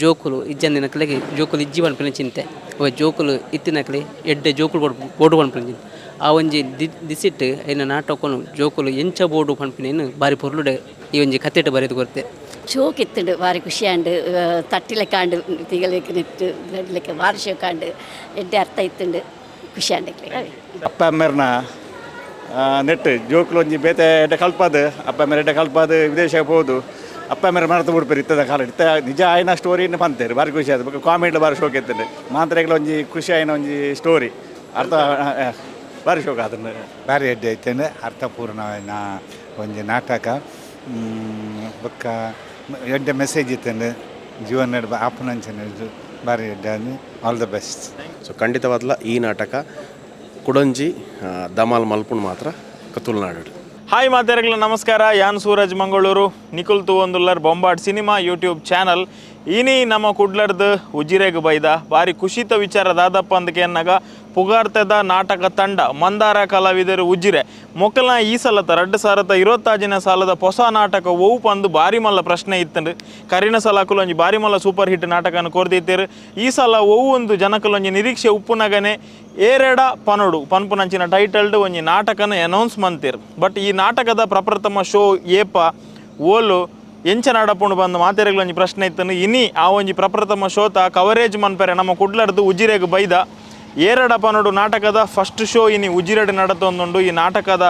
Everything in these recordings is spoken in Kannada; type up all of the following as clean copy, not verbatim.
ಜೋಕುಲು ಇಜ್ಜಂದಿನಕ್ಲೆಗೆ ಜೋಕುಲು ಇಜ್ಜಿ ಪನ್ಪಿನ ಚಿಂತೆ ಅವ ಜೋಕುಲು ಇತ್ತಿನಕ್ಲೆ ಎಡ್ಡೆ ಜೋಕುಲು ಬೋಡು ಪನ್ಪಿನ ಚಿಂತೆ ಆ ಒಂಜಿ ದಿಸಿಟ್ಟು ಐನ ನಾಟಕನು ಜೋಕುಲು ಎಂಚ ಬೋಡು ಪನ್ಪಿನ ಬಾರಿ ಪೊರ್ಲುಡೆ ಈ ಒಂಜಿ ಕತೆಟ್ ಬರೆದು ಕೊರ್ತೆ ಶೋಕ್ ಇತ್ತುಂಡು ಬಾರಿ ಖುಷಿಯಾಂಡು ತಟ್ಟಿಲೆಕ್ಕಾಂಡು ತಿಗಲೆಕ್ ನೆಟ್ಟು ಲೆಕ್ಕ ಬಾರಿ ಶೋಕಾಂಡು ಎಡ್ಡೆ ಅರ್ಥ ಇತ್ತುಂಡು ಖುಷಿಯಾಂಡು ಅಪ್ಪ ಅಮ್ಮೆರ್ನ ನೆಟ್ಟು ಜೋಕುಲು ಒಂಜಿ ಬೇತೆ ಎಡ್ಡೆ ಕಲ್ಪಾದ ಅಪ್ಪ ಅಮ್ಮೆರ ಎಡ್ಡೆ ಕಲ್ಪಾದ ವಿದೇಶಕ್ಕೆ ಹೋದು ಅಪ್ಪ ಅಮ್ಮೆರ ಮರೆತು ಬಿಡ್ಪೇರು ಇತ್ತದ ಕಾಲ ಇತ್ತ ನಿಜ ಆಯ್ನ ಸ್ಟೋರಿನ ಪಂತೇರು ಬಾರಿ ಖುಷಿ ಆದ ಬಗ್ಗೆ ಕಾಮಿಡಿ ಬಾರಿ ಶೋಕ್ ಇರ್ತದೆ ಮಾತ್ರೆಗಳ ಒಂಜಿ ಖುಷಿ ಆಯ್ನ ಒಂಜಿ ಸ್ಟೋರಿ ಅರ್ಥ ಬಾರಿ ಶೋಕ ಅದನ್ನು ಬಾರಿ ಎಡ್ಡೆ ಐತಂದ್ರೆ ಅರ್ಥಪೂರ್ಣವಾದ ಒಂಜಿ ನಾಟಕ ಬೊಕ್ಕ ಎಡ್ಡೆ ಮೆಸೇಜ್ ಇತ್ತಂದ್ರೆ ಜೀವನ ಆಪನಂಚನ ಬಾರಿ ಎಡ್ಡೆ ಆಲ್ ದ ಬೆಸ್ಟ್. ಸೊ ಖಂಡಿತವಾದ್ಲ ಈ ನಾಟಕ ಕುಡಂಜಿ ದಮಾಲ್ ಮಲ್ಪುಣ್ ಮಾತ್ರ ತುಳುನಾಡು. ಹಾಯ್ ಮಾತೆರೆಗ್ಲ ನಮಸ್ಕಾರ. ಯಾನ್ ಸೂರಜ್ ಮಂಗಳೂರು ನಿಖುಲ್ ತೂವೊಂದುಲ್ಲರ್ ಬೊಂಬಾಟ್ ಸಿನಿಮಾ ಯೂಟ್ಯೂಬ್ ಚಾನಲ್ ಇನಿ ನಮ್ಮ ಕುಡ್ಲರ್ದು ಉಜಿರೆಗೆ ಬೈದ ಬಾರಿ ಖುಷಿತ ವಿಚಾರ ದಾದಪ್ಪ ಅಂದಕ್ಕೆ ಎನ್ನಾಗ ಪುಗಾರ್ತದ ನಾಟಕ ತಂಡ ಮಂದಾರ ಕಲಾವಿದರು ಉಜಿರೆ ಮೊಕ್ಕಲ್ನ ಈ ಸಲದ 2025 ಸಾಲದ ಹೊಸ ನಾಟಕ ಓವು ಪಂದು ಬಾರಿ ಮಲ್ಲ ಪ್ರಶ್ನೆ ಇತ್ತಂಡು ಕರಿನ ಸಲಾಕುಲು ಒಂಜಿ ಬಾರಿ ಮಲ್ಲ ಸೂಪರ್ ಹಿಟ್ ನಾಟಕನ ಕೊರ್ದಿತ್ತೇರು. ಈ ಸಲ ಓವು ಒಂದು ಜನಕಲೊಂಜಿ ನಿರೀಕ್ಷೆ ಉಪ್ಪುನಗನೆ ಏರೆಡ ಪನೊಡು ಪನ್ಪುನಂಚಿನ ಟೈಟಲ್ಡ್ ಒಂಜಿ ನಾಟಕನ ಅನೌನ್ಸ್ ಮಂತೇರು. ಬಟ್ ಈ ನಾಟಕದ ಪ್ರಪ್ರಥಮ ಶೋ ಏಪ ಓಲು ಎಂಚ ನಡಪುಂಡು ಬಂದು ಮಾತೆರೆಗ್ಲ ಒಂಜಿ ಪ್ರಶ್ನೆ ಇತ್ತನು ಇನಿ ಆ ಒಂಜಿ ಪ್ರಪ್ರಥಮ ಶೋತ ಕವರೇಜ್ ಮನ್ಪೆರೆ ನಮ್ಮ ಕುಡ್ಲರ್ದು ಉಜಿರೆಗೆ ಬೈದ ಏರೆಡ ಪನೊಡು ನಾಟಕದ ಫಸ್ಟ್ ಶೋ ಇನಿ ಉಜಿರೆಡ್ ನಡತೊಂದುಂಡು. ಈ ನಾಟಕದ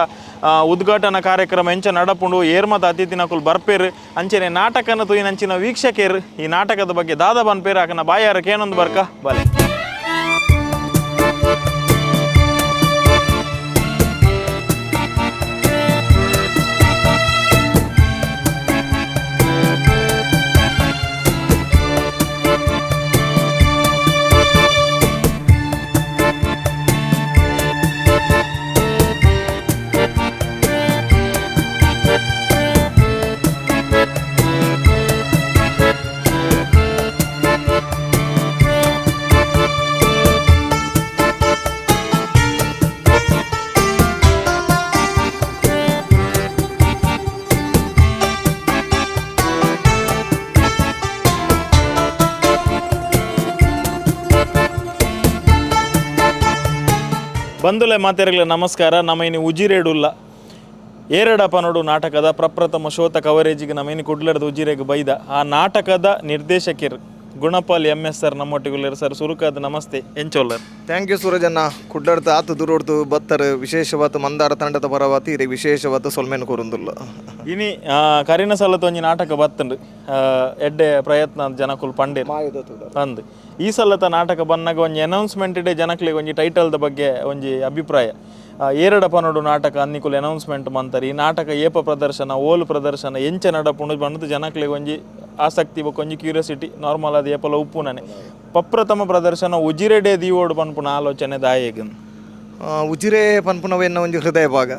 ಉದ್ಘಾಟನಾ ಕಾರ್ಯಕ್ರಮ ಎಂಚ ನಡಪುಂಡು ಏರ್ಮದ ಅತಿಥಿನಕುಲು ಬರ್ಪೇರು ಅಂಚನೆ ನಾಟಕನ ತುಯಿನಂಚಿನ ವೀಕ್ಷಕೇರು ಈ ನಾಟಕದ ಬಗ್ಗೆ ದಾದ ಬನ್ಪೇರು ಆಕನ ಬಾಯಾರ ಕೇನೊಂದು ಬರ್ಕ ಬಲೆ. ಬಂಧುಲೆ ಮಾತೆರೆಗ್ಲ ನಮಸ್ಕಾರ. ನಮ್ಮ ಇನ್ನು ಉಜಿರೆಡುಲ್ಲ ಏರೆಡ ಪನೊಡು ನಾಟಕದ ಪ್ರಪ್ರಥಮ ಶೋತ ಕವರೇಜಿಗೆ ನಮ್ಮ ಇನ್ನು ಕುಡ್ಲರ್ದು ಉಜಿರೆಗೆ ಬೈದ ಆ ನಾಟಕದ ನಿರ್ದೇಶಕರು ಗುಣಪಾಲ್ MS ನಮ್ಮೊಟ್ಟಿಗುಲ್ಲರು ಸರ್ ಸುರುಕಾದ ನಮಸ್ತೆ ಎಂಚೋಲ್ಲರ್. ಥ್ಯಾಂಕ್ ಯು ಸೂರಜನ್ನ ಕುಡ್ಲರ್ತ ಆತು ದೂರೋಡ್ತು ಬತ್ತರ್ ವಿಶೇಷವಾದ ಮಂದಾರ ತಂಡದ ಪರವಾತಿ ಇರೆ ವಿಶೇಷವಾದ ಸೊಲ್ಮೆನ್ ಕೊರುಂದುಲ್ಲ ಇನಿ ಕರಿನ ಸಲದ ಒಂಜಿ ನಾಟಕ ಬತ್ತಂಡು ಎಡ್ಡೆ ಪ್ರಯತ್ನ ಜನಕುಲ್ ಪಂಡೆ ಅಂದು ಈ ಸಲದ ನಾಟಕ ಬನ್ನಾಗ ಒಂಜಿ ಅನೌನ್ಸ್ಮೆಂಟ್ ಇಡೆ ಜನಕ್ಲಿಗೆ ಒಂಜಿ ಟೈಟಲ್ದ ಬಗ್ಗೆ ಒಂಜಿ ಅಭಿಪ್ರಾಯ ಏರೆಡ ಪನೊಡು ನಾಟಕ ಅನ್ನಿಕುಲು ಅನೌನ್ಸ್ಮೆಂಟ್ ಮಂತಾರೆ. ಈ ನಾಟಕ ಏಪ ಪ್ರದರ್ಶನ ಓಲು ಪ್ರದರ್ಶನ ಎಂಚ ನಡಪುಂಡು ಬಂದು ಜನಕ್ಲಿಗೆ ಒಂಜಿ ಆಸಕ್ತಿ ಒಂಜಿ ಕ್ಯೂರಿಯಾಸಿಟಿ ನಾರ್ಮಲ್ ಅದು ಏಪಲ ಉಪ್ಪುನನೆ ಪ್ರಪ್ರಥಮ ಪ್ರದರ್ಶನ ಉಜಿರೆಡೆ ದೀವೋಡು ಪನ್ಪುನ ಆಲೋಚನೆ ದಾಯೇಗನ್ ಉಜಿರೆ ಪನ್ಪುನವೆನ್ನ ಒಂಜಿ ಹೃದಯ ಭಾಗ.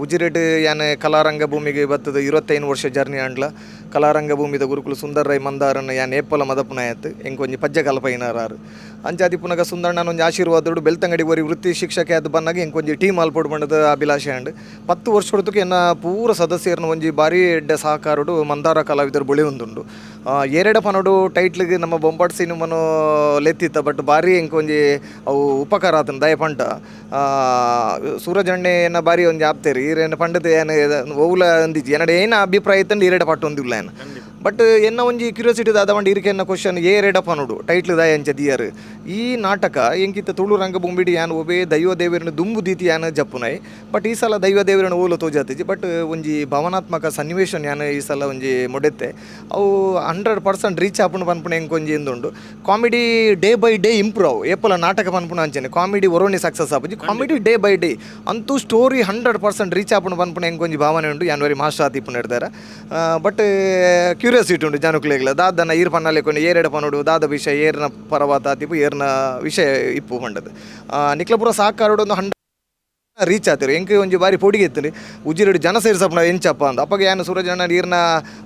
ಉಜಿರೆಡ್ ಯಾನೆ ಕಲಾರಂಗ ಭೂಮಿಗೆ ಬತ್ತದ 25 ವರ್ಷ ಜರ್ನಿ ಅಂಡ್ಲ ಕಲಾರಂಗ ಭೂಮಿದ ಗುರುಕುಲು ಸುಂದರ್ ರೈ ಮಂದಾರನ್ನ ಯಾನ್ ಏಪಲ ಮದಪುನಾಯತ್ ಎಂಕೊಂಜಿ ಪಜ್ಜೆ ಕಲ್ಪೈನಾರು ಅಂಚಾದಿ ಪುನಗ ಸುಂದಣ್ಣನ ಒಂಜಿ ಆಶೀರ್ವಾದೋಡು ಬೆಳ್ತಂಗಡಿ ಬರಿ ವೃತ್ತಿ ಶಿಕ್ಷಕ ಅದು ಬಂದಾಗ ಎಂಕೊಂಜಿ ಟೀಮ್ ಆಲ್ಪೋಡು ಬಂಡದ ಅಭಿಲಾಷೆ ಅಂಡ್ 10 ವರ್ಷ ಹೊರತಕ್ಕೆ ಎನ್ನ ಪೂರ ಸದಸ್ಯರನ್ನ ಒಂಜಿ ಬಾರಿ ಎಡ್ಡೆ ಸಹಕಾರೋಡು ಮಂದಾರ ಕಲಾವಿದರು ಬಳಿ ಒಂದುಂಡು. ಏರೆಡ ಪನೊಡು ಟೈಟ್ಲಿಗೆ ನಮ್ಮ ಬೊಂಬಾಟ್ ಸಿನಿಮಾನು ಲೆತ್ತಿತ್ತ ಬಟ್ ಬಾರಿ ಎಂಕೊಂಜಿ ಅವು ಉಪಕಾರ ಆತನ ದಯಪಂಟ ಸೂರಜಣ್ಣೆ ಏನ ಬಾರಿ ಒಂಜಿ ಆಪ್ತೇರಿ ಈರೇನು ಪಂಡದ ಏನು ಓವುಲ ಅಂದಿಜ್ಜಿ ಏನಡೆ ಏನ ಅಭಿಪ್ರಾಯ ಇತ್ತಂಡು ಈರೆಡ ಪಟ್ಟು ಒಂದಿಲ್ಲ ಏನು ಬಟ್ ಎನ್ನ ಒಂಜಿ ಕ್ಯೂರಿಯಾಸಿಟಿ ದಾದವಂಡು ಇರಿಕೆನ್ನ ಕ್ವಶನ್ ಏರೆಡ ಪನೊಡು ಟೈಟ್ಲ್ ದಾಯ ಅಂಚ ದಿಯರ್ ಈ ನಾಟಕ ಎಂಕಿತ್ತ ತುಳು ರಂಗಭೂಮಿಡಿ ಯಾನ್ ಒಬೇ ದೈವ ದೇವರನ್ನ ದುಂಬು ದೀತಿ ಯಾನ್ ಜಪ್ಪುನೈ ಬಟ್ ಈ ಸಲ ದೈವ ದೇವರನ್ನ ಓಲು ತೋಜಾತಿಜಿ ಬಟ್ ಒಂಜಿ ಭಾವನಾತ್ಮಕ ಸನ್ನಿವೇಶನ್ ಯಾನ್ ಈ ಸಲ ಒಂಜಿ ಮೊಡೆತ್ತೆ ಅವು 100% ರೀಚ್ ಆಪುಂಡು ಪನ್ಪುಣ ಎಂಕೊಂಜಿ ಎಂದುಂಡು. Comedy day by day improve ಏಪಲ ನಾಟಕ ಪನ್ಪುಣ ಅಂಚನೆ ಕಾಮಿಡಿ ಒರೋಣಿ ಸಕ್ಸಸ್ ಆಪುಜಿ ಕಾಮಿಡಿ ಡೇ ಬೈ ಡೇ ಅಂತೂ ಸ್ಟೋರಿ 100% ರೀಚ್ ಆಪುಂಡು ಪನ್ಪುಣ ಎಂಕೊಂಜಿ ಭಾವನೆ ಉಂಡು ಯಾನ್ ವೆರಿ ಮಾಸ್ಟರ್ ಆತಿಪ್ಪು ನಡೆದಾರ. ಬಟ್ ಕ್ಯೂರಿಯಾಸಿಟಿ ಉಂಡು ಜನಕ್ಲೆಗ್ಲ ದಾದನ ಈರ್ ಪನ್ನಲೆಕೊಂಡು ಏರೆಡ ಪನೋಡು ದಾದ ವಿಷಯ ಏರ್ನ ಪರವಾತ ಆತಿಪ್ಪು ಏರ್ನ ವಿಷಯ ಇಪ್ಪು ಪಂಡದು ನಿಕ್ಲಪುರ ಸಾಕಾರೋಡು ಒಂದು ರೀಚ್ ಆತಿರು ಎಂಕ್ ಒಂಜಿ ಬಾರಿ ಪೊಡಿಗೆ ಎತ್ತಲಿ ಉಜಿರೆಡ್ ಜನ ಸೇರಿಸಪ್ಪ ಎಂಚಪ್ಪ ಅಂತ ಅಪ್ಪಗೆ ಏನು ಸೂರಜ್ ಅಣ್ಣ ನೀರಿನ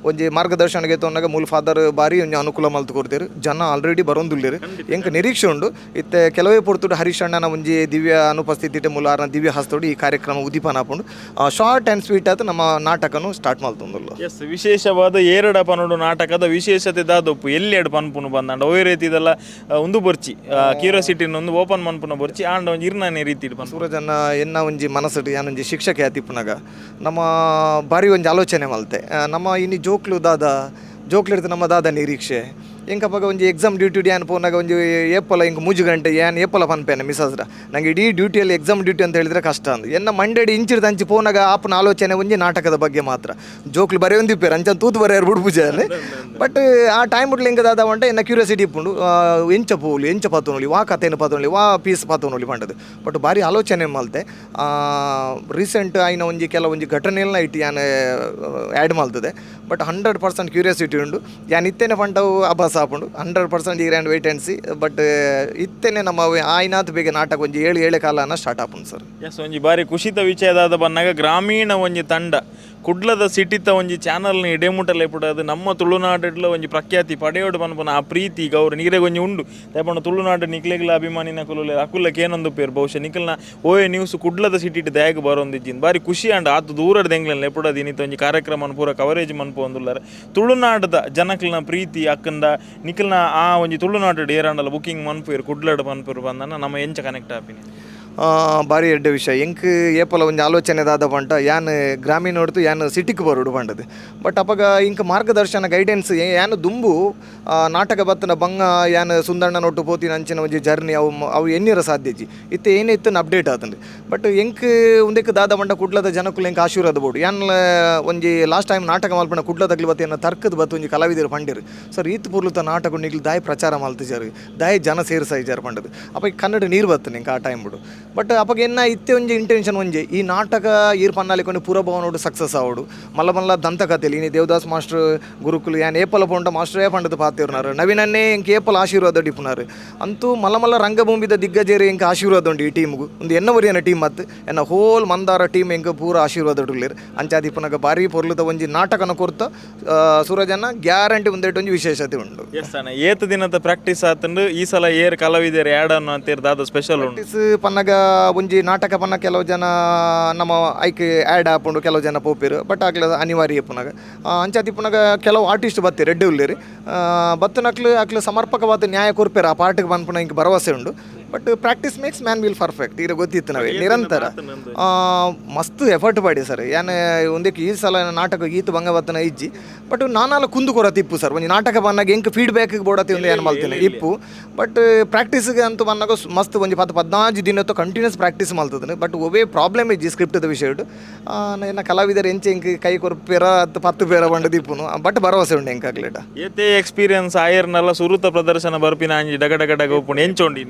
ಒಂಜಿ ಮಾರ್ಗದರ್ಶನಗೆ ತೊಂದಾಗ ಮೂಲ ಫಾದರ್ ಬಾರಿ ಒಂಜಿ ಅನುಕೂಲ ಮಲ್ತು ಕೊಡ್ತೀರು ಜನ ಆಲ್ರೆಡಿ ಬರೋಂದುಲ್ಲೇರು ಎಂಕ್ ನಿರೀಕ್ಷೆ ಉಂಡು ಇತ್ತೆ ಕೆಲವೇ ಪೊರ್ತುಡು ಹರೀಶ್ ಅಣ್ಣನ ಒಂಜಿ ದಿವ್ಯ ಅನುಪಸ್ಥಿತಿ ಮೂಲಾರನ ದಿವ್ಯ ಹಸ್ತೋಡು ಈ ಕಾರ್ಯಕ್ರಮ ಉದ್ದೀಪನ ಹಾಕೊಂಡು ಶಾರ್ಟ್ ಆ್ಯಂಡ್ ಸ್ವೀಟ್ ಆಯ್ತು ನಮ್ಮ ನಾಟಕನು ಸ್ಟಾರ್ಟ್ ಮಾಡ್ತಂದುಲ್ಲ. ಎಸ್, ವಿಶೇಷವಾದ ಏರಡ ಪನೋಡು ನಾಟಕದ ವಿಶೇಷತೆ ದಾದೊಪ್ಪು ಎಲ್ಲಿ ಪನ್ಪುನು ಬಂದಾಂಡ ಒಯ್ ರೀತಿದೆಲ್ಲ ಒಂದು ಬರ್ಚಿ ಕ್ಯೂರಿಯಾಸಿಟಿನ ಒಂದು ಓಪನ್ ಮನ್ಪುನ ಬರ್ಚಿ ಆಂಡ ಒಂಜಿ ಇರ್ನಾನೆ ರೀತಿ ಸೂರಜ್ ಅಣ್ಣ ಎನ್ನ ಒಂಜಿ ಮನಸ್ಸು ಯಾನೊಂಜಿ ಶಿಕ್ಷಕ ಆತಿಪ್ಪನಾಗ ನಮ್ಮ ಬಾರಿ ಒಂಜಿ ಆಲೋಚನೆ ಮಲ್ತೆ ನಮ್ಮ ಇನ್ನು ಜೋಕ್ಲು ಜೋಕ್ಲಿಡ್ತು ನಮ್ಮ ದಾದ ನಿರೀಕ್ಷೆ ಎಂಕಪ್ಪಾಗ ಒಂಜಿ ಎಕ್ಸಾಮ್ ಡ್ಯೂಟಿ ಏನು ಪೋನಾಗ ಒಂಜಿ ಏಪಲ ಇಂಕ 3 ಗಂಟೆ ಏನು ಏಪಲ ಪನ್ಪೇನೆ ಮಿಸ್ಸಾಸ್ರ ನಂಗೆ ಇಡೀ ಡ್ಯೂಟಿಯಲ್ಲಿ ಎಕ್ಸಾಮ್ ಡ್ಯೂಟಿ ಅಂತ ಹೇಳಿದ್ರೆ ಕಷ್ಟ ಅಂದು ಎನ್ನ ಮಂಡೇಡಿ ಇಂಚಿಡ್ದು ಹಂಚಿ ಪೋನಾಗ ಆಪನ ಆಲೋಚನೆ ಒಂಜಿ ನಾಟಕದ ಬಗ್ಗೆ ಮಾತ್ರ ಜೋಕ್ಲು ಬರೀ ಒಂದಿಪ್ಪೇರು ಅಂಚನ್ ತೂತು ಬರೆಯಾರು ಬಿಡ್ಬುಜಾನೆ ಬಟ್ ಆ ಟೈಮ್ ಬಿಡ್ಲಿ ಹಿಂಗೆ ದಾದ ಉಂಟೆ ಎನ್ನ ಕ್ಯೂರಿಯಾಸಿಟಿ ಇಪ್ಪುಂಡು ಎಂಚ ಪೋಲಿ ಎಂಚ ಪತ್ತೋನೊಲಿ ವಾ ಕಥೆನ ಪತ್ತೋನೊಲಿ ವಾ ಪೀಸ್ ಪತ್ತೋನೊಲಿ ಪಂಡದು ಬಟ್ ಭಾರಿ ಆಲೋಚನೆ ಮಲ್ತೆ ರೀಸೆಂಟ್ ಆಯ್ನ ಒಂಜಿ ಕೆಲವೊಂಜಿ ಘಟನೆಯನ್ನ ಇಟ್ಟು ಯಾನು ಆ್ಯಡ್ ಮಲ್ತದೆ ಬಟ್ 100% ಕ್ಯೂರಿಯಾಸಿಟಿ ಉಂಡು ಯಾನ್ ಇತ್ತೇನೆ ಪಂಡವು ಅಭಾಸ ಆಪುಂಡು 100% ಈಗ and wait and see but ಇತ್ತೇನೆ ನಮ್ಮ ಆಯ್ನಾತ್ ಬೇಗ ನಾಟಕ ಒಂಜಿ 7 ಕಾಲನ ಸ್ಟಾರ್ಟ್ ಆಪುಂಡು ಸರ್. ಎಸ್, ಒಂಜಿ ಬಾರಿ ಖುಷಿತ ವಿಷಯದಾದ ಬಂದಾಗ ಗ್ರಾಮೀಣ ಒಂಜಿ ತಂಡ ಕುಡ್ಲದ ಸಿಟಿತ ಒಂಜಿ ಚಾನಲ್ನ ಎಡೆಮುಟಲ್ ಎಪ್ಪುಡದು ನಮ್ಮ ತುಳುನಾಡಡ್ಲ ಒಂಜಿ ಪ್ರಖ್ಯಾತಿ ಪಡೆಯೋಡು ಪನ್ಪುನ ಆ ಪ್ರೀತಿ ಗೌರವ ನೀರೇ ಒಂಜಿ ಉಂಡು ತೇಪಂಡ ತುಳುನಾಡು ನಿಕ್ಲೆಗ್ಲ ಅಭಿಮಾನಿನ ಕುಲುಲೆ ಅಕುಲಕ್ಕೆ ಏನೊಂದು ಪೇರು ಬಹುಶಃ ನಿಖಲ್ನ ಓಯೆ ನ್ಯೂಸ್ ಕುಡ್ಲದ ಸಿಟಿ ದಯಾಗ ಬರೋಂದಿಜ್ಜಿಂದು ಬಾರಿ ಖುಷಿ ಅಂಡ ಆತು ದೂರದ ಎಂಗ್ಲಲ್ಲಿ ಎಪ್ಪುಡದು ಇನ್ನಿತ ಒಂಜಿ ಕಾರ್ಯಕ್ರಮ ಪೂರ ಕವರೇಜ್ ಮನ್ಪು ಒಂದುಲ್ಲಾರ ತುಳುನಾಡದ ಜನಕ್ಲನ ಪ್ರೀತಿ ಅಕ್ಕಂದ ನಿಖಲ್ನ ಆ ಒಂಜಿ ತುಳುನಾಡು ಏರಾಂಡಲ್ಲ ಬುಕ್ಕಿಂಗ್ ಮನ್ಪುರು ಕುಡ್ಲಡ್ ಮನ್ಪುರು ಬಂದನ ನಮ್ಮ ಎಂಚ ಕನೆಕ್ಟ್ ಆಪಿನಿ ಭಾರಿ ಎಡ್ಡೆ ವಿಷಯ ಎಂಕ್ ಏಪಲ ಒಂದು ಆಲೋಚನೆ ದಾದ ಪಂಟ ಯಾನ್ ಗ್ರಾಮೀಣ ಹೊಡ್ತು ಯಾನ್ ಸಿಟಿಗೆ ಬರೋಡು ಪಂಡದು ಬಟ್ ಅಪ್ಪಾಗ ಇಂಕ ಮಾರ್ಗದರ್ಶನ ಗೈಡೆನ್ಸ್ ಯಾನು ದುಂಬು ನಾಟಕ ಬತ್ತನ ಬಂಗ ಯಾನ್ ಸುಂದಣ್ಣ ನೋಟು ಪೋತಿನ ಅಂಚಿನ ಒಂಜಿ ಜರ್ನಿ ಅವು ಎನ್ನಿರ ಸಾಧ್ಯಜಿ ಇತ್ತೆ ಏನೇ ಇತ್ತು ಅಪ್ಡೇಟ್ ಆತಂದು ಬಟ್ ಎಂಕ್ ಒಂದಕ್ಕೆ ದಾದ ಪಂಟ ಕುಡ್ಲದ ಜನಕ್ಕೂ ಎಂಕ್ ಆಶೀರ್ವಾದ ಬೋಡು ಯಾನ್ ಒಂಜಿ ಲಾಸ್ಟ್ ಟೈಮ್ ನಾಟಕ ಮಲ್ಪಣ ಕುಡ್ಲದಾಗ್ಲಿ ಬತ್ತು ಏನ ತರ್ಕದ ಬತ್ತು ಒಂಜಿ ಕಲಾವಿದರು ಪಂಡಿರು ಸರ್ ಈತ್ ಪೂರ್ಲುತ ನಾಟಕ ನಿಗ್ಲಿ ದಾಯ್ ಪ್ರಚಾರ ಮಲ್ತಿಜಾರು ದಾಯ್ ಜನ ಸೇರಿಸಾಯ್ಜಾರು ಪಂಡದು ಅಪ್ಪ ಕನ್ನಡ ನೀರು ಬತ್ತು ನಿಂಗೆ ಆ ಟೈಮ್ ಬಿಡು ಬಟ್ ಅಪ್ಪಾಗ ಎನ್ನ ಇತ್ತೆ ಒಂಜಿ ಇಂಟೆನ್ಷನ್ ಒಂಜಿ ಈ ನಾಟಕ ಈರ್ ಪನ್ನಾಲಿಕೊಂಡು ಪುರಭವನೋಡು ಸಕ್ಸಸ್ ಆವಡು ಮಲ್ಲ ಮಲ್ಲ ದಂತಕಥೆಲಿ ಇನಿ ದೇವದಾಸ್ ಮಾಸ್ಟರ್ ಗುರುಕುಲು ಯಾನ್ ಏಪಲ ಪೋಂಡ ಮಾಸ್ಟರೇ ಪಂಡದು ಪಾತಿರ್ನಾರು ನವೀನನ್ನೇ ಇಂಕ ಏಪಲ ಆಶೀರ್ವಾದ ಡಿಪುನಾರು ಅಂತೂ ಮಲ್ಲ ಮಲ್ಲ ರಂಗಭೂಮಿದ ದಿಗ್ಗಜೇರಿ ಇಂಕ ಆಶೀರ್ವಾದ ಉಂಡು ಈ ಟೀಮ್ಗು ಒಂದು ಎನ್ನವರಿಯನ ಟೀಮ್ ಮತ್ತು ಎನ್ನ ಹೋಲ್ ಮಂದಾರ ಟೀಮ್ ಇಂಕ ಪೂರ ಆಶೀರ್ವಾದ ಉಡ್ಲೇರು ಅಂಚಾದಿಪ್ಪನಾಗ ಬಾರಿ ಪೊರ್ಲುದ ಒಂಜಿ ನಾಟಕನ ಕೊರ್ತ ಸೂರಜನ್ನ ಗ್ಯಾರಂಟಿ ಒಂದೇಟು ಒಂಜಿ ವಿಶೇಷತೆ ಉಂಡು. ಎಸ್ ಅಣ್ಣ, ಏತ್ ದಿನದ ಪ್ರಾಕ್ಟೀಸ್ ಆತಂಡು ಈ ಸಲ ಏರ್ ಕಲಾವಿದರು ಆ್ಯಡ್ ಅನ್ನೋ ಅಂತ ದಾದ ಸ್ಪೆಷಲ್ ಪ್ರಾಕ್ಟೀಸ್ ಪನ್ನಗ ಒಂಜಿ ನಾಟಕ ಪನ್ನ ಕೆಲವು ಜನ ನಮ್ಮ ಐಕ್ ಆ್ಯಡ್ ಆಪುಂಡು ಕೆಲವು ಜನ ಪೋಪಿರು ಬಟ್ ಆಗ್ಲದ ಅನಿವಾರ್ಯ ಪುನಗ ಅಂಚಾತಿ ಪುನಗ ಕೆಲವು ಆರ್ಟಿಸ್ಟ್ ಬತ್ತಿ ರೆಡ್ಡಿ ಉಳ್ಳೇರಿ ಬತ್ತನಕ್ಲು ಸಮರ್ಪಕವಾದ ನ್ಯಾಯ ಕೊರ್ಪೇರು ಆ ಪಾರ್ಟಿಗೆ ಬಂದ್ಪುನ ಇಂಕ ಭರವಸೆ ಉಂಡು but practice makes man will perfect ಈಗ ಗೊತ್ತಿತ್ತು ನಾವೇ ನಿರಂತರ ಮಸ್ತ್ ಎಫರ್ಟ್ ಮಾಡಿ ಸರ್ ಯಾನೆ ಒಂದಕ್ಕೆ ಈ ಸಲ ನಾಟಕ ಗೀತು ಬಂಗವತ್ತನ ಇಜ್ಜಿ ಬಟ್ ನಾನಾಲ ಕುಂದು ಕೊರತೆ ಇಪ್ಪು ಸರ್ ಒಂಜಿ ನಾಟಕ ಬಂದಾಗ ಎಂಕ್ ಫೀಡ್ಬ್ಯಾಕಿಗೆ ಬೋಡತಿ ಒಂದು ಏನು ಮಾಡ್ತೇನೆ ಇಪ್ಪು ಬಟ್ ಪ್ರಾಕ್ಟೀಸ್ಗೆ ಅಂತೂ ಬಂದಾಗ ಮಸ್ತ್ ಒಂಜಿ 10-15 ದಿನತ್ತು ಕಂಟಿನ್ಯೂಸ್ ಪ್ರಾಕ್ಟೀಸ್ ಮಾಡ್ತದೆ ಬಟ್ ಒವೇ ಪ್ರಾಬ್ಲಮ್ ಇಜ್ಜಿ ಸ್ಕ್ರಿಪ್ಟದ ವಿಷಯ ನನ್ನ ಕಲಾವಿದರು ಎಂಚೆ ಇಂಕ ಕೈ ಕೊರ್ಪೇರ 10 ಪೇರ ಬಂಡ ದಿಪ್ಪುನು ಬಟ್ ಭರವಸೆ ಉಂಡು ಎಂಕಾಗ್ಲೇಟ ಏತೆ ಎಕ್ಸ್ಪೀರಿಯನ್ಸ್ ಆಯರ್ನೆಲ್ಲ ಸುರುತ ಪ್ರದರ್ಶನ ಬರ್ಪಿನ ಅಂಜಿ ಡಗ ಡಗ ಡಗ ಉಪ್ಪುಂಡು ಎಂಚೋಂಡಿ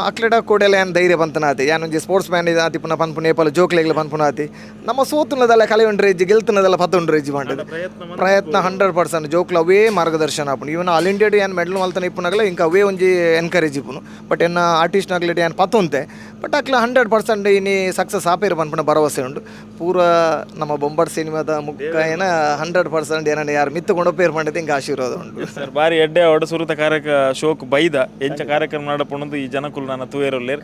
ಅಕ್ಲೆಡ ಕೋಡೆಲ್ಲ ಏನು ಧೈರ್ಯ ಬಂತನ ಆತಿ ಯಾನೊಂಜಿ ಸ್ಪೋರ್ಟ್ಸ್ ಮ್ಯಾನ್ ಇದೆ ಆತಿ ಪುನಃ ಪನ್ಪುನ ಏಪಲ ಜೋಕ್ಲೆಗ್ಲ ಪನ್ಪುನ ಆತಿ ನಮ್ಮ ಸೋತುನದೆಲ್ಲ ಕಲೆ ಉಂಡ್ರೆ ಇಜ್ಜಿ ಗೆಲ್ತನದೆಲ್ಲ 10 ಇಜ್ಜಿ ಮಾಡಿದೆ ಪ್ರಯತ್ನ 100% ಜೋಕ್ಲ ಅವೇ ಮಾರ್ಗದರ್ಶನ ಆಪುಂಡು ಇವನ್ ಆಲ್ ಇಂಡಿಯಾಡ್ ಏನು ಮೆಡಲ್ ಮಲ್ತನ ಇಪ್ಪುನಾಗಲ ಇಂಕ ಅವೇ ಒಂಜಿ ಎನ್ಕರೇಜ್ ಇಪ್ಪುನು ಬಟ್ ಎನ್ನ ಆರ್ಟಿಸ್ಟ್ನಾಗ್ಲೇಟ್ ಏನು ಪತ್ತೊಂತೆ ಬಟ್ ಅಕ್ಲ 100% ಇನಿ ಸಕ್ಸಸ್ ಆಪೇರು ಪನ್ಪುನ ಭರವಸೆ ಉಂಡು ಪೂರ ನಮ್ಮ ಬೊಂಬಾಟ್ ಸಿನಿಮಾದ ಮುಖ ಏನ 100% ಏನನ್ನ ಯಾರು ಮಿತ್ತುಕೊಂಡು ಪೇರು ಮಾಡಿದೆ ಇಂಕ ಆಶೀರ್ವಾದ ಉಂಟು ಸರ್. ಬಾರಿ ಎಡ್ಡೆ ಅವಡ ಸುರುತ ಶೋಕ್ ಬೈದ ಎಂಚ ಕಾರ್ಯಕ್ರಮ ನಡಪುಣದು ಈ ಜನಕ್ಕೂ ನನ್ನ ತೂಯರಲ್ಲೇರು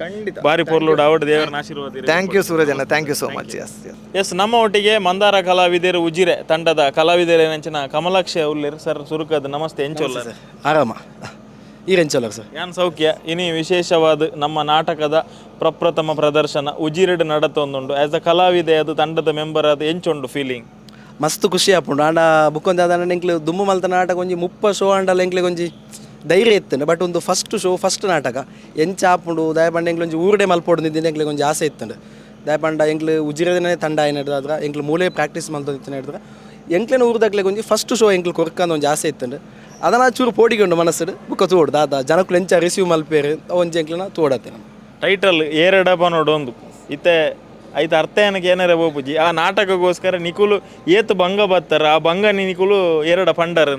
ಬಾರಿ ಪೊರ್ಲೋಡು ಅವಡ ದೇವರನ ಆಶೀರ್ವಾದ. Thank you Suraj thank you so much. Yes, ನಮ್ಮ ಒಟ್ಟಿಗೆ ಮಂದಾರ ಕಲಾವಿದರು ಉಜಿರೆ ತಂಡದ ಕಲಾವಿದರು ಏನಂಚಿನ ಕಮಲಾಕ್ಷ ಉಲ್ಲೇರು ಸರ್ ಸುರುಕದ ನಮಸ್ತೆ ಎಂಚೋಲ್ಲ ಆರಾಮ ಈರೆಂಚೋಲ್ಲ ಸರ್ ಯಾನ್ ಸೌಖ್ಯ. ಇನಿ ವಿಶೇಷವಾದ ನಮ್ಮ ನಾಟಕದ ಪ್ರಪ್ರಥಮ ಪ್ರದರ್ಶನ ಉಜಿರೆಡ್ ನಡತೊಂದುಂಡು ಆ್ಯಸ್ ಅ ಕಲಾವಿದೆ ಅದು ತಂಡದ ಮೆಂಬರ್ ಅದು ಎಂಚುಂಡು ಫೀಲಿಂಗ್ ಮಸ್ತ್ ಖುಷಿ ಆಪುಂಡು ಆಂಡ ಬುಕ್ಕೊಂದು ಅದ ಎಂಕ್ಲೆ ದುಮ್ಮು ಮಲ್ತ ನಾಟಕ ಒಂಜಿ 30 ಶೋ ಆಂಡಲ್ಲ ಎಂಕ್ಲೆ ಒಂಜಿ ಧೈರ್ಯ ಇತ್ತಂಡೆ ಬಟ್ ಒಂದು ಫಸ್ಟ್ ಶೋ ಫಸ್ಟ್ ನಾಟಕ ಎಂಚ ಆಪುಂಡು ದಯಪಂಡ ಎಂಕ್ಲೆ ಒಂಜಿ ಊರಡೆ ಮಲ್ಪೊಡ್ದಿದ್ದ ಎಂಕ್ಲೆ ಒಂಜಿ ಆಸೆ ಇತ್ತಂಡೆ ದಯಪಂಡ ಎಂಕ್ಲೆ ಉಜಿರೆದನೇ ತಂಡ ಏನು ಹಿಡಿದಾದ್ರೆ ಎಂಕ್ಲೆ ಮೂಲೆ ಪ್ರಾಕ್ಟೀಸ್ ಮಲ್ತೊಂದಿತ್ತು ಹಿಡಿದ್ರೆ ಎಂಕ್ಲೆನ ಊರದಾಗ್ಲೆ ಒಂಜಿ ಫಸ್ಟ್ ಶೋ ಎಂಕ್ಲೆ ಕೊರ್ಕಂದು ಒಂಜಿ ಆಸೆ ಇತ್ತಂಡೆ ಅದನ್ನ ಚೂರು ಪೋಡಿಕೊಂಡು ಮನಸ್ಸು ಬುಕ್ಕ ತೋಡು ದಾದ ಜನಕ್ಕೂ ಎಂಚ ರಿಸೀವ್ ಮಲ್ಪೇರು ಒಂಜಿ ಎಂಕ್ಲೆನ ತೋಡತ್ತೆ ನಮ್ಮ ಟೈಟಲ್ ಏರಡ ಪನೋಡು ಒಂದು ಇತ್ತೆ ಐತೆ ಅರ್ಥ ಏನಕ್ಕೆ ಏನಾರ ಬೋಪುಜಿ ಆ ನಾಟಕಗೋಸ್ಕರ ನಿಕುಲು ಏತು ಭಂಗ ಬತ್ತಾರ ಆ ಭಂಗ ನಿಕುಲು ಏರಡ ಪಂಡರ್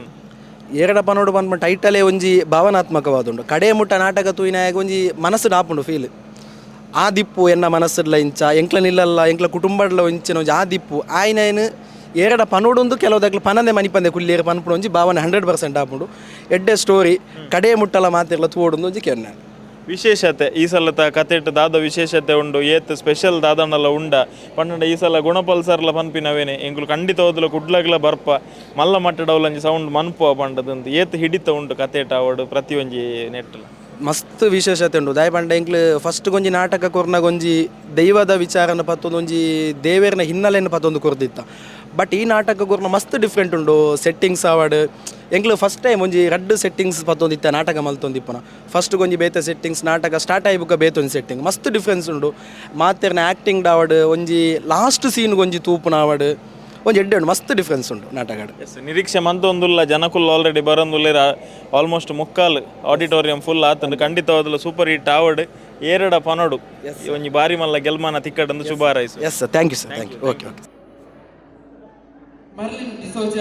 ಏರಡ ಪನೋಡು ಬಂದ್ಬಿಟ್ಟು ಟೈಟಲೇ ಒಂಜಿ ಭಾವನಾತ್ಮಕವಾದುಂಡು ಕಡೆ ಮುಟ್ಟ ನಾಟಕ ತೂಯಿನಾಗ ಒಂಜಿ ಮನಸ್ಸು ನಾಪುಂಡು ಫೀಲ್ ಆ ದಿಪ್ಪು ಎನ್ನ ಮನಸ್ಸಲ್ಲ ಇಂಚ ಎಂಕ್ಲ ನಿಲ್ಲಲ್ಲ ಎಂಕ್ಲ ಕುಟುಂಬಡ್ಲ ಇಂಚಿನ ಒಂಜಿ ಆ ದಿಪ್ಪು ಆಯ್ನೇನು ಎರಡ ಪನೋಡೊಂದು ಕೆಲವುದಾಗ್ಲಿ ಪನಂದೆ ಮನಿಪಂದೆ ಕುಲ್ಲಿಯರು ಪನ್ಪುಡು ಒಂಜಿ ಭಾವನೆ 100% ಆಪುಂಡು ಎಡ್ಡೆ ಸ್ಟೋರಿ ಕಡೆ ಮುಟ್ಟಲ ಮಾತಿರ್ಲ ತೋಡೊಂದು ಒಂಜಿ ಕೆನ್ನ ವಿಶೇಷತೆ ಈ ಸಲದ ಕತೆಟ್ ದಾದ ವಿಶೇಷತೆ ಉಂಡು ಏತ್ ಸ್ಪೆಷಲ್ ದಾದಣ್ಣಲ ಉಂಡ ಪಂಡ ಈ ಸಲ ಗುಣಪಲ್ ಸರ್ಲ ಪನ್ಪಿನವೇನೆ ಎಂಕುಲು ಖಂಡಿತ ಹೋದಲು ಕುಡ್ಲಗ್ಲ ಬರ್ಪ ಮಲ್ಲ ಮಟ್ಟಡವಲಂಜಿ ಸೌಂಡ್ ಮನ್ಪುವ ಪಂಡದಂತ ಏತ್ ಹಿಡಿತ ಉಂಟು ಕತೆಟ್ ಅವಡು ಪ್ರತಿ ಒಂಜಿ ನೆಟ್ಟಲ ಮಸ್ತ್ ವಿಶೇಷತೆ ಉಂಟು ದಾಯ್ ಪಂಡ ಎಂಕ್ಲು ಫಸ್ಟ್ ಗೊಂಜಿ ನಾಟಕ ಕೊರ್ನಗೊಂಜಿ ದೈವದ ವಿಚಾರನ ಪತ್ತೊಂದು ಒಂಜಿ ದೇವೇರ್ನ ಹಿನ್ನೆಲೆಯನ್ನು ಪತ್ತೊಂದು ಕೊರ್ದಿತ್ತ ಬಟ್ ಈ ನಾಟಕ ಕೊರ್ನ ಮಸ್ತ್ ಡಿಫ್ರೆಂಟ್ ಉಂಡು ಸೆಟ್ಟಿಂಗ್ಸ್ ಆವಡ್ ಎಂಕ್ಲು ಫಸ್ಟ್ ಟೈಮ್ ಒಂಜಿ ರಡ್ಡು ಸೆಟ್ಟಿಂಗ್ಸ್ ಪತ್ತೊಂದಿತ್ತ ನಾಟಕ ಮಲ್ತೊಂದಿಪ್ಪನ ಫಸ್ಟ್ ಗೊಂಜಿ ಬೇತೆ ಸೆಟ್ಟಿಂಗ್ಸ್ ನಾಟಕ ಸ್ಟಾರ್ಟ್ ಆಯ್ಬುಕ್ಕ ಬೇತೊಂದು ಸೆಟ್ಟಿಂಗ್ ಮಸ್ತ್ ಡಿಫ್ರೆನ್ಸ್ ಉಂಡು ಮಾತೆರ್ನ ಆ್ಯಕ್ಟಿಂಗ್ ಆವಡ್ ಒಂಜಿ ಲಾಸ್ಟ್ ಸೀನ್ ಗೊಂಜಿ ತೂಪುನ ಆವಡ್ ಒಂಜಿ ಎಡ್ಡೆ ಉಂಡು ಮಸ್ತ್ ಡಿಫ್ರೆನ್ಸ್ ಉಂಡು ನಾಟಕ ನಿರೀಕ್ಷೆ ಮಂತೊಂದುಲ್ಲ ಜನಕುಲ್ ಆಲ್ರೆಡಿ ಬರೋಂದುಲ್ಲೇರ ಆಲ್ಮೋಸ್ಟ್ ಮುಕ್ಕಾಲು ಆಡಿಟೋರಿಯಂ ಫುಲ್ ಆತಂದು ಖಂಡಿತವಾದಲು ಸೂಪರ್ ಹಿಟ್ ಆವಡ್ ಏರಡ ಪನೋಡು ಒಂಜಿ ಬಾರಿ ಮಲ್ಲ ಗೆಲ್ಮಾನ ತಿಕ್ಕಡಂದು ಶುಭ ಹಾರೈಸು. Yes sir thank you sir thank you okay okay Marlin D'Souza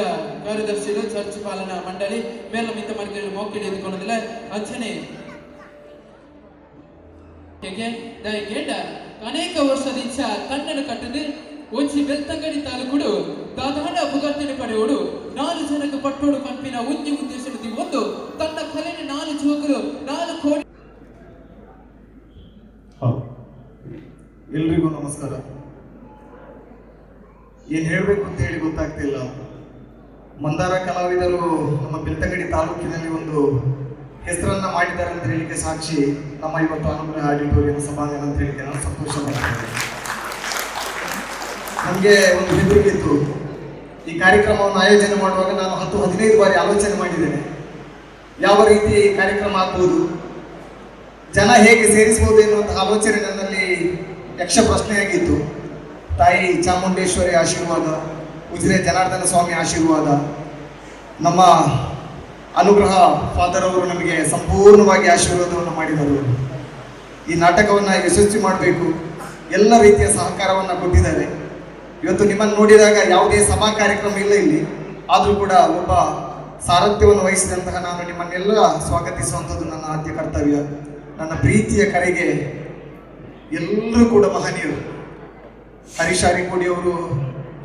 ಕಾರ್ಯದರ್ಶಿಗಳು ಚರ್ಚ್ ಪಾಲನಾ ಮಂಡಳಿ ಮೇಲ ಮಿತ್ತ ಮರ್ಗಳು ಮೋಕೆಡಿ ಎದುಕೊಂಡಿಲ್ಲ ಅಚ್ಚನೆ ಗೇಂಡ ಅನೇಕ ವರ್ಷದಿಂದ ಕನ್ನಡ ಕಟ್ಟದು ಒಂಜಿ ಬೆಳ್ತಂಗಡಿ ತಾಲೂಕುಡು ದಾದಾಂಡ ಭುಗತ್ತನೆ ಪಡೆಯೋಡು 4 ಜನಕ್ಕೆ ಪಟ್ಟೋಡು ಪಂಪಿನ ಒಂಜಿ ಉದ್ದೇಶದ ಒಂದು ತನ್ನ ಕಲೆನ 4 ಜೋಗರು 4 ಕೋಟಿ. ಎಲ್ರಿಗೂ ನಮಸ್ಕಾರ. ಏನು ಹೇಳಬೇಕು ಅಂತ ಹೇಳಿ ಗೊತ್ತಾಗ್ತಿಲ್ಲ. ಮಂದಾರ ಕಲಾವಿದರು ನಮ್ಮ ಬೆಳ್ತಂಗಡಿ ತಾಲೂಕಿನಲ್ಲಿ ಒಂದು ಹೆಸರನ್ನ ಮಾಡಿದ್ದಾರೆ ಅಂತ ಹೇಳಿಕ್ಕೆ ಸಾಕ್ಷಿ ನಮ್ಮ ಇವತ್ತು ಅನುಗ್ರಹ ಆಡಿಟೋರಿಯಂ ಸಭಾಂಗಣ ಅಂತ ಹೇಳಿಕ್ಕೆ ನಾನು ಸಂತೋಷ ಮಾಡ್ತೇನೆ. ನಮಗೆ ಒಂದು ಹೆದರಿಕೆ ಇತ್ತು. ಈ ಕಾರ್ಯಕ್ರಮವನ್ನು ಆಯೋಜನೆ ಮಾಡುವಾಗ ನಾನು 10-15 ಬಾರಿ ಆಲೋಚನೆ ಮಾಡಿದ್ದೇನೆ. ಯಾವ ರೀತಿ ಕಾರ್ಯಕ್ರಮ ಆಗ್ಬೋದು, ಜನ ಹೇಗೆ ಸೇರಿಸಬಹುದು ಎನ್ನುವಂತಹ ಆಲೋಚನೆ ನನ್ನಲ್ಲಿ ಯಕ್ಷ ಪ್ರಶ್ನೆಯಾಗಿತ್ತು. ತಾಯಿ ಚಾಮುಂಡೇಶ್ವರಿ ಆಶೀರ್ವಾದ, ಉಜಿರೆ ಜನಾರ್ದನ ಸ್ವಾಮಿ ಆಶೀರ್ವಾದ, ನಮ್ಮ ಅನುಗ್ರಹ ಫಾದರ್ ಅವರು ನಮಗೆ ಸಂಪೂರ್ಣವಾಗಿ ಆಶೀರ್ವಾದವನ್ನು ಮಾಡಿದರು. ಈ ನಾಟಕವನ್ನು ಯಶಸ್ವಿ ಮಾಡಬೇಕು, ಎಲ್ಲ ರೀತಿಯ ಸಹಕಾರವನ್ನು ಕೊಟ್ಟಿದ್ದಾರೆ. ಇವತ್ತು ನಿಮ್ಮನ್ನು ನೋಡಿದಾಗ ಯಾವುದೇ ಸಭಾ ಕಾರ್ಯಕ್ರಮ ಇಲ್ಲ ಇಲ್ಲಿ, ಆದರೂ ಕೂಡ ಒಬ್ಬ ಸಾರಥ್ಯವನ್ನು ವಹಿಸಿದಂತಹ ನಾನು ನಿಮ್ಮನ್ನೆಲ್ಲ ಸ್ವಾಗತಿಸುವಂಥದ್ದು ನನ್ನ ಆದ್ಯ ಕರ್ತವ್ಯ. ನನ್ನ ಪ್ರೀತಿಯ ಕರೆಗೆ ಎಲ್ಲರೂ ಕೂಡ ಮಹನೀಯರು. ಹರೀಶ್ ಅರಿಕೋಡಿ ಅವರು,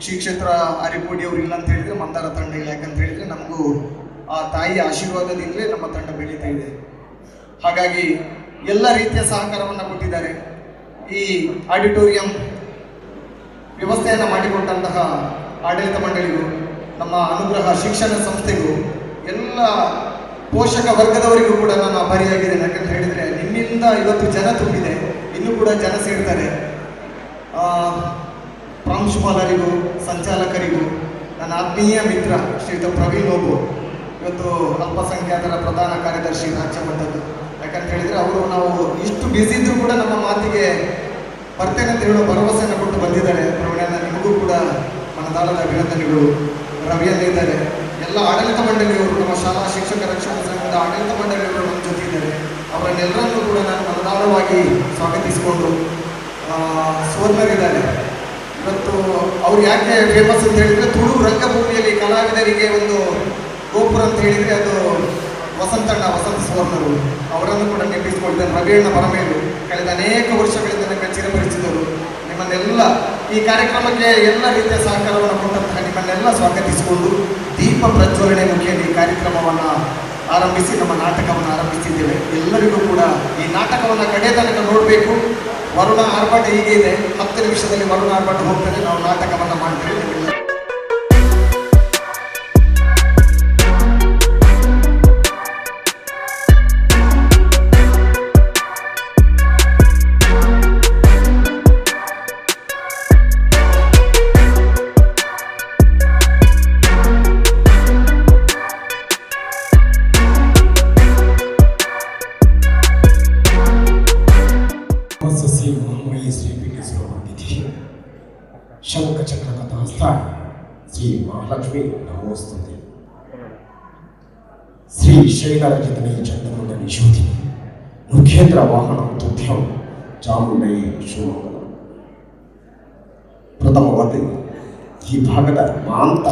ಶ್ರೀ ಕ್ಷೇತ್ರ ಅರಿಕೋಡಿ ಅವರು ಇಲ್ಲ ಅಂತ ಹೇಳಿದ್ರೆ ಮಂದಾರ ತಂಡ ಇಲ್ಲ. ಯಾಕಂತ ಹೇಳಿದ್ರೆ ನಮಗೂ ಆ ತಾಯಿಯ ಆಶೀರ್ವಾದದಿಂದಲೇ ನಮ್ಮ ತಂಡ ಬೆಳೀತಾ ಇದೆ. ಹಾಗಾಗಿ ಎಲ್ಲ ರೀತಿಯ ಸಹಕಾರವನ್ನು ಕೊಟ್ಟಿದ್ದಾರೆ. ಈ ಆಡಿಟೋರಿಯಂ ವ್ಯವಸ್ಥೆಯನ್ನು ಮಾಡಿಕೊಟ್ಟಂತಹ ಆಡಳಿತ ಮಂಡಳಿಗೂ, ನಮ್ಮ ಅನುಗ್ರಹ ಶಿಕ್ಷಣ ಸಂಸ್ಥೆಗೂ, ಎಲ್ಲ ಪೋಷಕ ವರ್ಗದವರಿಗೂ ಕೂಡ ನಾನು ಆಭಾರಿಯಾಗಿದ್ದೇನೆ. ಯಾಕಂತ ಹೇಳಿದರೆ ನಿಮ್ಮಿಂದ ಇವತ್ತು ಜನ ತುಂಬಿದೆ, ಇನ್ನೂ ಕೂಡ ಜನ ಸೇರ್ತಾರೆ. ಪ್ರಾಂಶುಪಾಲರಿಗೂ, ಸಂಚಾಲಕರಿಗೂ, ನನ್ನ ಆತ್ಮೀಯ ಮಿತ್ರ ಶ್ರೀಯುತ ಪ್ರವೀಣ್ ಲೋಬೋ, ಇವತ್ತು ಅಲ್ಪಸಂಖ್ಯಾತರ ಪ್ರಧಾನ ಕಾರ್ಯದರ್ಶಿ ರಾಜ್ಯ ಮಟ್ಟದ್ದು. ಯಾಕಂತ ಹೇಳಿದರೆ ಅವರು ನಾವು ಇಷ್ಟು ಬ್ಯುಸಿ ಇದ್ದರೂ ಕೂಡ ನಮ್ಮ ಮಾತಿಗೆ ಬರ್ತೇನೆ ಅಂತ ಹೇಳೋ ಭರವಸೆಯನ್ನು ಕೊಟ್ಟು ಬಂದಿದ್ದಾರೆ. ಪ್ರವೀಣನ ನಿಮಗೂ ಕೂಡ ಮನದಾಳದ ಅಭಿನಂದನೆಗಳು. ರವಿಯನ್ನ ಇದ್ದಾರೆ, ಎಲ್ಲ ಆಡಳಿತ ಮಂಡಳಿಯವರು, ನಮ್ಮ ಶಾಲಾ ಶಿಕ್ಷಕ ರಕ್ಷಣಾ ಸಂಘದ ಆಡಳಿತ ಮಂಡಳಿಯವರು ನಮ್ಮ ಜೊತೆ ಇದ್ದಾರೆ. ಅವರನ್ನೆಲ್ಲರನ್ನೂ ಕೂಡ ನಾನು ಮನದಾಳವಾಗಿ ಸ್ವಾಗತಿಸಿಕೊಂಡು, ಸುವರ್ಣರಿದ್ದಾರೆ. ಇವತ್ತು ಅವ್ರು ಯಾಕೆ ಫೇಮಸ್ ಅಂತ ಹೇಳಿದರೆ, ತುಳು ರಂಗಭೂಮಿಯಲ್ಲಿ ಕಲಾವಿದರಿಗೆ ಒಂದು ಗೋಪುರ ಅಂತ ಹೇಳಿದರೆ ಅದು ವಸಂತ ಸುವರ್ಣರು. ಅವರನ್ನು ಕೂಡ ನೆನಪಿಸಿಕೊಳ್ತೇನೆ. ರವಿಯಣ್ಣ ಬರಮೇಲು ಕಳೆದ ಅನೇಕ ವರ್ಷಗಳಿಂದ ನಮಗೆ ಚಿರಪರಿಚಿತರು. ನಿಮ್ಮನ್ನೆಲ್ಲ ಈ ಕಾರ್ಯಕ್ರಮಕ್ಕೆ ಎಲ್ಲ ರೀತಿಯ ಸಹಕಾರವನ್ನು ಕೊಟ್ಟಂತಹ ನಿಮ್ಮನ್ನೆಲ್ಲ ಸ್ವಾಗತಿಸಿಕೊಂಡು ದೀಪ ಪ್ರಜ್ವಲನೆ ಮುಖೇನ ಈ ಕಾರ್ಯಕ್ರಮವನ್ನು ಆರಂಭಿಸಿ ನಮ್ಮ ನಾಟಕವನ್ನು ಆರಂಭಿಸಿದ್ದೇವೆ. ಎಲ್ಲರಿಗೂ ಕೂಡ ಈ ನಾಟಕವನ್ನು ಕಡೆ ತನಕ ನೋಡಬೇಕು. ವರುಣ ಆರ್ಭಟ ಹೀಗೆ ಇದೆ, 10 ನಿಮಿಷದಲ್ಲಿ ವರುಣ ಆರ್ಭಟ ಹೋಗ್ತದೆ, ನಾವು ನಾಟಕವನ್ನು ಮಾಡ್ತೇವೆ. శ్రీ మహాలక్ష్మి నమోస్తుంది. శ్రీ శైలరజితని చంద్రముండని జ్యోతి ముఖ్యేంద్ర వాహనం తుభ్యం ಚಾಮುಂಡೈ ಶಿವಮೊಗ್ಗ. ಪ್ರಥಮವಾಗಿ ಈ ಭಾಗದ ಮಾಂತ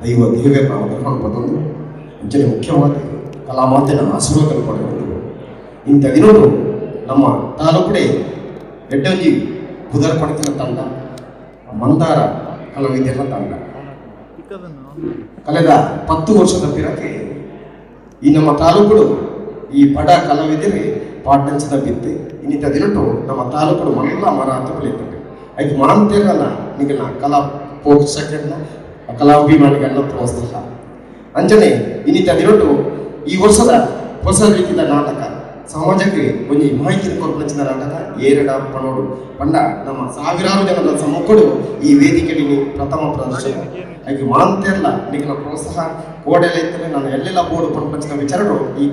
ದೈವ ದೇವಿಯರ ಅನುಗ್ರಹವನ್ನು ಪಡೆದು ಮುಂಚೆ ಮುಖ್ಯವಾಗಿ ಕಲಾಮಾತಿನ ಆಶೀರ್ವಾದ ಪಡೆದು ಇಂಥ ದಿನಗಳು ನಮ್ಮ ತಾಲೂಕಡೆ ಎಡ್ಡೊಂಜಿ ಪುದರ್ ಪಡ್ತಿನ ತಂಡ ಮಂದಾರ ಕಲಾವಿದರ ತಂಡ ಕಳೆದ 10 ವರ್ಷದ ಪಿರಕ್ಕೆ ಈ ನಮ್ಮ ತಾಲೂಕುಡು ಈ ಬಡ ಕಲಾವಿದರೆ ಪಾಠಂಚದ ಬಿತ್ತೆ ಇನ್ನಿತ ದಿನಟು ನಮ್ಮ ತಾಲೂಕುಡು ಮಲ್ಲ ಮರ ಅಂತ ಬೆಳೀತದೆ ಐದು ಮಾಂತೇರಲ್ಲ ನಿಗಲ ಕಲಾ ಪೋಷಕರನ್ನ ಕಲಾಭಿಮಾನಿಗಳನ್ನ ಪ್ರೋತ್ಸಾಹ ಅಂಚನೆ ಇನ್ನಿತ ದಿನಟು ಈ ವರ್ಷದ ಹೊಸ ರೀತಿಯ ನಾಟಕ ಸಮಾಜಕ್ಕೆ ಒಂದು ಮಾಹಿತಿ ಕೊರಪಂಚಿನ ನಾಟಕ ಏರಡ ಪನೋಡು ಪಂಡ ನಮ್ಮ ಸಾವಿರಾರು ಜನರ ಸಮ್ಮುಖಡು ಈ ವೇದಿಕೆಯಲ್ಲಿ ಪ್ರಥಮ ಪ್ರದರ್ಶನ ಹಾಗೆ ಮಾಂತೆಲ್ಲ ನಿಗಲ ಪ್ರೋತ್ಸಾಹ ಕೋಡೆಲ್ಲ ಇದ್ದರೆ ನಾನು ಎಲ್ಲೆಲ್ಲ ಬೋರ್ಡು ಪಂಚಿನ ವಿಚಾರಗಳು ಈ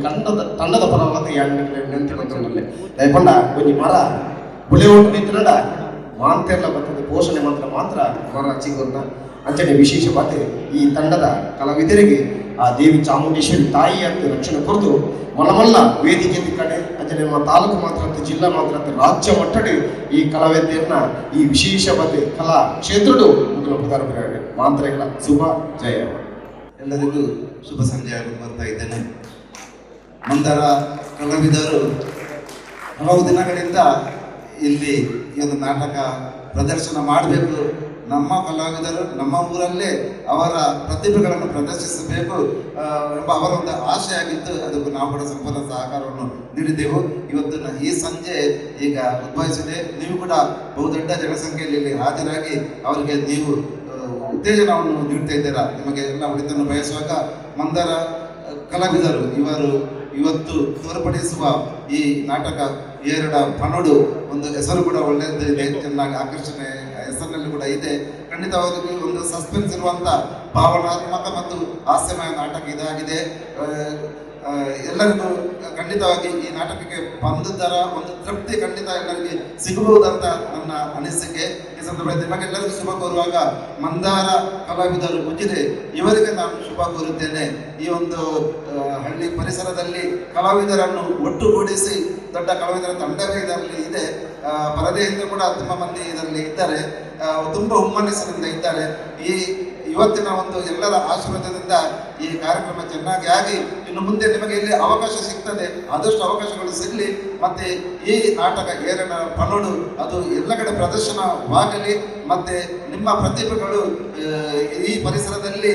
ತಂಡದ ಪರವಾಗಿ ನೆನಪಿಕೊಂಡಲ್ಲೇ ದಯಪಂಡ ಒಂದು ಮರ ಬುಳೆ ಒಟ್ಟು ನಿಂತಿರಡ ಮಾಂತೆಲ್ಲ ಬರ್ತದೆ ಪೋಷಣೆ ಮಾತ್ರ ಮರ ಚಿಗುರ್ನ ಅಂಚನೆ ವಿಶೇಷವಾದ ಈ ತಂಡದ ಕಲಾವಿದರಿಗೆ ಆ ದೇವಿ ಚಾಮುಂಡೇಶ್ವರಿ ತಾಯಿ ಅಂತ ರಕ್ಷಣೆ ಕೊರದು ಮಲಮಲ್ಲ ವೇದಿಕೆ ಕಡೆ ಅಂಚನೆ ನಮ್ಮ ತಾಲೂಕು ಮಾತ್ರ ಜಿಲ್ಲಾ ಮಾತ್ರ ರಾಜ್ಯ ಮಟ್ಟಡೆ ಈ ಕಲಾವಿದರನ್ನ ಈ ವಿಶೇಷವಾದ ಕಲಾ ಕ್ಷೇತ್ರಡು ಮಾಂತ್ರಿಗಳ ಶುಭ ಜಯ. ಎಲ್ಲರಿಗೂ ಶುಭ ಸಂಜೆ ಬರ್ತಾ ಇದ್ದೇನೆ. ಮಂದಾರ ಕಲಾವಿದರು ಹಲವು ದಿನಗಳಿಂದ ಇಲ್ಲಿ ಈ ಒಂದು ನಾಟಕ ಪ್ರದರ್ಶನ ಮಾಡಬೇಕು, ನಮ್ಮ ಕಲಾವಿದರು ನಮ್ಮ ಊರಲ್ಲೇ ಅವರ ಪ್ರತಿಭೆಗಳನ್ನು ಪ್ರದರ್ಶಿಸಬೇಕು ಎಂಬ ಅವರ ಒಂದು ಆಶೆ ಆಗಿದ್ದು ಅದಕ್ಕೂ ನಾವು ಕೂಡ ಸಂಪೂರ್ಣ ಸಹಕಾರವನ್ನು ನೀಡಿದ್ದೆವು. ಇವತ್ತು ಈ ಸಂಜೆ ಈಗ ಉದ್ಭವಿಸಿದೆ. ನೀವು ಕೂಡ ಬಹುದೊಡ್ಡ ಜನಸಂಖ್ಯೆಯಲ್ಲಿ ಇಲ್ಲಿ ಹಾಜರಾಗಿ ಅವರಿಗೆ ನೀವು ಉತ್ತೇಜನವನ್ನು ನೀಡ್ತಾ ಇದ್ದೀರಾ. ನಿಮಗೆ ಎಲ್ಲ ಒಳಿತನ್ನು ಬಯಸುವಾಗ ಮಂದಾರ ಕಲಾವಿದರು ಇವರು ಇವತ್ತು ತೋರ್ಪಡಿಸುವ ಈ ನಾಟಕ ಏರಡ ಪನೋಡು ಒಂದು ಹೆಸರು ಕೂಡ ಒಳ್ಳೆಯದು ಇದೆ, ಚೆನ್ನಾಗಿ ಆಕರ್ಷಣೆ ಹೆಸರಿನಲ್ಲಿ ಕೂಡ ಇದೆ. ಖಂಡಿತವಾಗಿ ಒಂದು ಸಸ್ಪೆನ್ಸ್ ಇರುವಂಥ ಭಾವನಾತ್ಮಕ ಮತ್ತು ಹಾಸ್ಯಮಯ ನಾಟಕ ಇದಾಗಿದೆ. ಎಲ್ಲರಿಗೂ ಖಂಡಿತವಾಗಿ ಈ ನಾಟಕಕ್ಕೆ ಬಂದದ್ದರ ಒಂದು ತೃಪ್ತಿ ಖಂಡಿತ ಎಲ್ಲರಿಗೆ ಸಿಗಬಹುದಂತ ನನ್ನ ಅನಿಸಿಕೆ. ಈ ಸಂದರ್ಭದಲ್ಲಿ ನಿಮಗೆಲ್ಲರಿಗೂ ಶುಭ ಕೋರುವಾಗ ಮಂದಾರ ಕಲಾವಿದರು ಉಜಿರೆ ಇವರಿಗೆ ನಾನು ಶುಭ ಕೋರುತ್ತೇನೆ. ಈ ಒಂದು ಹಳ್ಳಿ ಪರಿಸರದಲ್ಲಿ ಕಲಾವಿದರನ್ನು ಒಟ್ಟುಗೂಡಿಸಿ ದೊಡ್ಡ ಕಲಾವಿದರ ತಂಡವೇ ಇದರಲ್ಲಿ ಇದೆ. ಪರದೆಯಿಂದ ಕೂಡ ತುಂಬ ಮಂದಿ ಇದರಲ್ಲಿ ಇದ್ದಾರೆ, ತುಂಬ ಹುಮ್ಮನಸ್ಸಿನಿಂದ ಇದ್ದಾರೆ. ಈ ಇವತ್ತಿನ ಒಂದು ಎಲ್ಲರ ಆಶೀರ್ವಾದದಿಂದ ಈ ಕಾರ್ಯಕ್ರಮ ಚೆನ್ನಾಗಿ ಆಗಿ ಇನ್ನು ಮುಂದೆ ನಿಮಗೆ ಇಲ್ಲಿ ಅವಕಾಶ ಸಿಗ್ತದೆ, ಆದಷ್ಟು ಅವಕಾಶಗಳು ಸಿಗಲಿ. ಮತ್ತೆ ಈ ನಾಟಕ ಏರನ ಪನೋಡು ಅದು ಎಲ್ಲ ಕಡೆ ಪ್ರದರ್ಶನವಾಗಲಿ. ಮತ್ತೆ ನಿಮ್ಮ ಪ್ರತಿಭೆಗಳು ಈ ಪರಿಸರದಲ್ಲಿ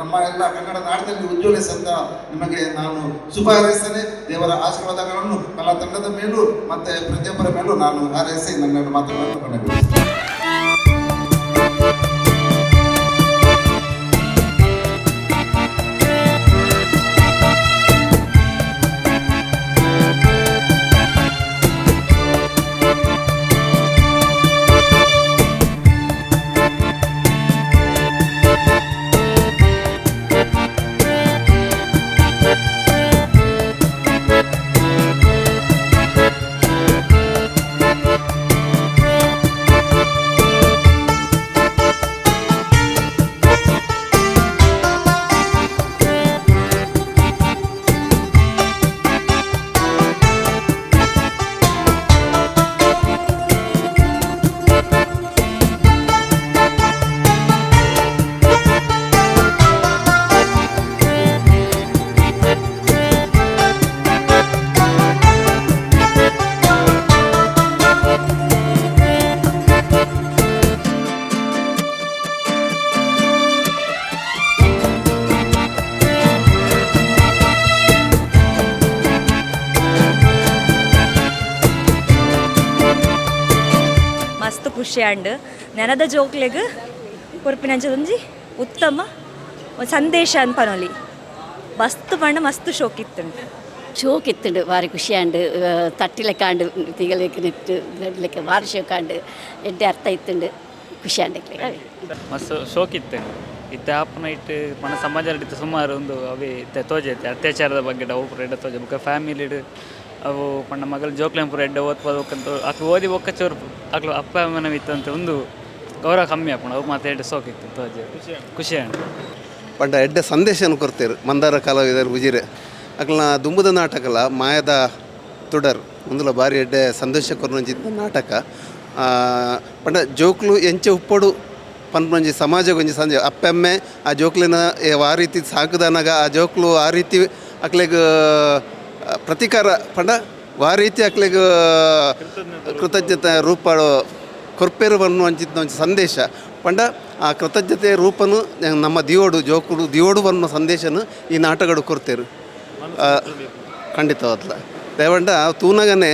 ನಮ್ಮ ಎಲ್ಲ ಕನ್ನಡ ನಾಡದಲ್ಲಿ ಉಜ್ವಲಿಸಂತ ನಿಮಗೆ ನಾನು ಶುಭ ಹಾರೈಸ್ತೇನೆ. ದೇವರ ಆಶೀರ್ವಾದಗಳನ್ನು ಕಲಾ ತಂಡದ ಮೇಲೂ ಮತ್ತೆ ಪ್ರತಿಯೊಬ್ಬರ ಮೇಲೂ ನಾನು ಹಾರೈಸಿ ನನ್ನ ಮಾತುಗಳನ್ನು ಕೊನೆಗೊಳಿಸ್ತೇನೆ. ಖುಷಿ ಆಂಡ್ ನೆನದ ಜೋಕ್ಲೆಗ್ ಕೊರ್ಪಿನಂಚದೊಂಜಿ ಉತ್ತಮ ಸಂದೇಶ ಅಂತ ಪನೊಲಿ ಮಸ್ತ್ ಪಂಡ ಮಸ್ತ್ ಶೋಕ್ ಇತ್ತುಂಡು ಭಾರಿ ಖುಷಿ ಆಂಡ್ ತಟ್ಟಿಲೆಕ್ಕಾಂಡು ತಿಗಲೆಕ್ ನೆಟ್ಟು ಲೆಕ್ಕ ಭಾರಿ ಶೋಕಾಂಡು ಎಡ್ಡೆ ಅರ್ಥ ಇತ್ತುಂಡು ಖುಷಿ ಆಂಡ್ಲೆ ಮಸ್ತ್ ಶೋಕ್ ಇತ್ತು ಇತ್ತೆ ಆಪನ ಇಟ್ಟು ಮನ ಸಮಾಜ ಸುಮಾರು ಒಂದು ಅವೇ ಇತ್ತೆ ತೋಜೈತೆ ಅತ್ಯಾಚಾರದ ಬಗ್ಗೆ ಅವು ಪೂರ ಎಡ್ಡೆ ತೋಜ ಬುಕ್ಕ ಫ್ಯಾಮಿಲಿಡ್ ಅವು ಪಂಡ ಮಗಲು ಜೋಕ್ಲೆಂ ಪೂರ ಎಡ್ಡೆ ಓದ್ಬೋದಕ್ಕಂತ ಆಕೆ ಓದಿ ಒಕ್ಕ ಚೋರು ಆಕಲು ಅಪ್ಪ ಅಮ್ಮನ ಇತ್ತಂತ ಒಂದು ಗೌರವ ಕಮ್ಮಿ ಆಪಣ ಅವು ಮಾತು ಎಡ್ಡೆ ಸೋಕಿತ್ತು ತೋಜೆ ಖುಷಿ ಆಂಡ್ ಪಂಡ ಎಡ್ಡೆ ಸಂದೇಶನ ಕೊಡ್ತೇರು ಮಂದಾರ ಕಲಾವಿದರ ಉಜಿರೆ ಅಕ್ಲ ದುಂಬುದ ನಾಟಕಲ ಮಾಯದ ತುಡರ್ ಮುಂದಲ ಬಾರಿ ಎಡ್ಡೆ ಸಂದೇಶ ಕೊರ್ನಂಚಿದ್ದ ನಾಟಕ ಪಂಡ ಜೋಕ್ಲು ಎಂಚೆ ಉಪ್ಪಡು ಪನ್ಪಂಜಿ ಸಮಾಜ ಗೊಂಜಿ ಸಂಜೆ ಅಪ್ಪೆಮ್ಮೆ ಆ ಜೋಕ್ಲಿನ ಆ ರೀತಿ ಸಾಕುದನಾಗ ಆ ಜೋಕ್ಲು ಆ ರೀತಿ ಅಕ್ಲೆಗ್ ಪ್ರತಿಕಾರ ಪಂಡ ಆ ರೀತಿ ಅಕ್ಲಿಗೆ ಕೃತಜ್ಞತೆ ರೂಪ ಕೊರ್ಪೇರು ಬನ್ನು ಅಂಚಿದ್ದ ಒಂದು ಸಂದೇಶ ಪಂಡ ಆ ಕೃತಜ್ಞತೆ ರೂಪನು ನಮ್ಮ ದಿಯೋಡು ಜೋಕುಡು ದಿಯೋಡು ಬನ್ನೋ ಸಂದೇಶನು ಈ ನಾಟಕಗಳು ಕೊರ್ತೇರು ಖಂಡಿತವಾದ್ಲ ದಯವಂಡ ತೂನಗನೆ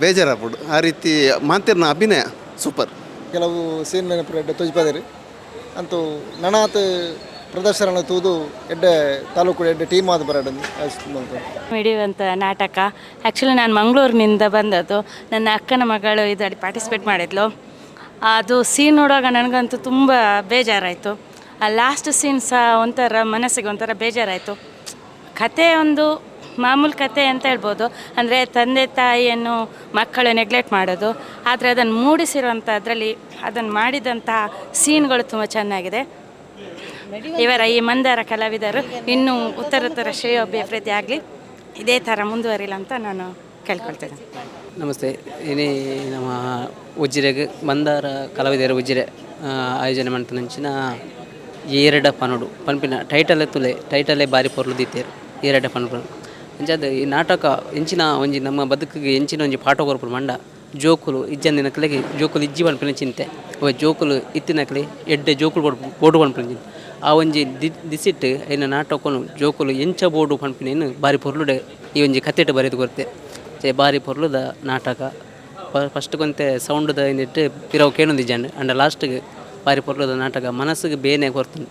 ಬೇಜಾರಾಗ್ಬಿಡು ಆ ರೀತಿ ಮಾತಿನ ಅಭಿನಯ ಸೂಪರ್. ಕೆಲವು ಸೀನ್ ನೆನಪು ತೋಜ್ಪಾದೇರಿ ಅಂತೂ ನನಾತ್ ಪ್ರದರ್ಶನ ತೂದು ಎಡ್ಡೆ ತಾಲೂಕು ಎಡ್ಡೆ ಟೀಮ್ ಆದ ಬರಡು ನಡೆಯುವಂಥ ನಾಟಕ. ಆ್ಯಕ್ಚುಲಿ ನಾನು ಮಂಗಳೂರಿನಿಂದ ಬಂದದ್ದು. ನನ್ನ ಅಕ್ಕನ ಮಗಳು ಇದರಲ್ಲಿ ಪಾರ್ಟಿಸಿಪೇಟ್ ಮಾಡಿದ್ಲು. ಅದು ಸೀನ್ ನೋಡುವಾಗ ನನಗಂತೂ ತುಂಬ ಬೇಜಾರಾಯಿತು. ಆ ಲಾಸ್ಟ್ ಸೀನ್ ಸಹ ಒಂಥರ ಮನಸ್ಸಿಗೆ ಒಂಥರ ಬೇಜಾರಾಯಿತು. ಕತೆ ಒಂದು ಮಾಮೂಲು ಕತೆ ಅಂತ ಹೇಳ್ಬೋದು. ಅಂದರೆ ತಂದೆ ತಾಯಿಯನ್ನು ಮಕ್ಕಳು ನೆಗ್ಲೆಕ್ಟ್ ಮಾಡೋದು. ಆದರೆ ಅದನ್ನು ಮೂಡಿಸಿರುವಂಥ ಅದರಲ್ಲಿ ಅದನ್ನು ಮಾಡಿದಂಥ ಸೀನ್ಗಳು ತುಂಬ ಚೆನ್ನಾಗಿದೆ. ಇವರ ಈ ಮಂದಾರ ಕಲಾವಿದರು ಇನ್ನೂ ಉತ್ತರೋತ್ತರ ಶ್ರೇಯೋಭಿವೃದ್ಧಿ ಆಗಲಿ, ಇದೇ ಥರ ಮುಂದುವರಿಲ್ಲ ಅಂತ ನಾನು ಕೇಳ್ಕೊಳ್ತೇನೆ. ನಮಸ್ತೆ. ಇನಿ ನಮ್ಮ ಉಜಿರೆಗೆ ಮಂದಾರ ಕಲಾವಿದರ ಉಜಿರೆ ಆಯೋಜನೆ ಮಾಡ್ತಾನಂಚಿನ ಏರಡ ಪನೋಡು ಪನ್ಪಿನ ಟೈಟಲೇ ಬಾರಿ ಪೊರ್ಲು ದೀತೇರು ಏರಡ ಪನೋಡು ಅಂಚಾದ ಈ ನಾಟಕ ಎಂಚಿನ ಒಂಜಿ ನಮ್ಮ ಬದುಕಿಗೆ ಎಂಚಿನ ಒಂಜಿ ಪಾಠ ಕೊರ್ಪುಡು ಮಂಡ ಜೋಕುಲು ಇಜ್ಜಂದಿನಕ್ಲೆಗೆ ಜೋಕುಲು ಇಜ್ಜಿ ಪನ್ಪಿನ ಚಿಂತೆ ಅವ ಜೋಕುಲು ಇತ್ತಿನಕ್ಲೆ ಎಡ್ಡೆ ಜೋಕುಲು ಬೋಡು ಪನ್ಪಿನ ಚಿಂತೆ ಆ ಒಂಜಿ ದಿಸಿಟ್ಟು ಐನ ನಾಟಕನು ಜೋಕುಲು ಎಂಚ ಬೋಡು ಪನ್ಪಿನೇನು ಬಾರಿ ಪೊರ್ಲುಡೆ ಈ ಒಂಜಿ ಕತೆಟ್ ಬರೆದು ಕೊರ್ತೆ ಬಾರಿ ಪೊರ್ಲುದ ನಾಟಕ. ಫಸ್ಟ್ ಕೊಂತೆ ಸೌಂಡ್ದ ಏನಿಟ್ಟು ಪಿರವು ಕೇಳೊಂದಿದ್ದಾನೆ ಅಂಡ ಲಾಸ್ಟ್ಗೆ ಬಾರಿ ಪೊರ್ಲುದ ನಾಟಕ ಮನಸ್ಸಿಗೆ ಬೇನೆ ಕೊರ್ತೀನಿ.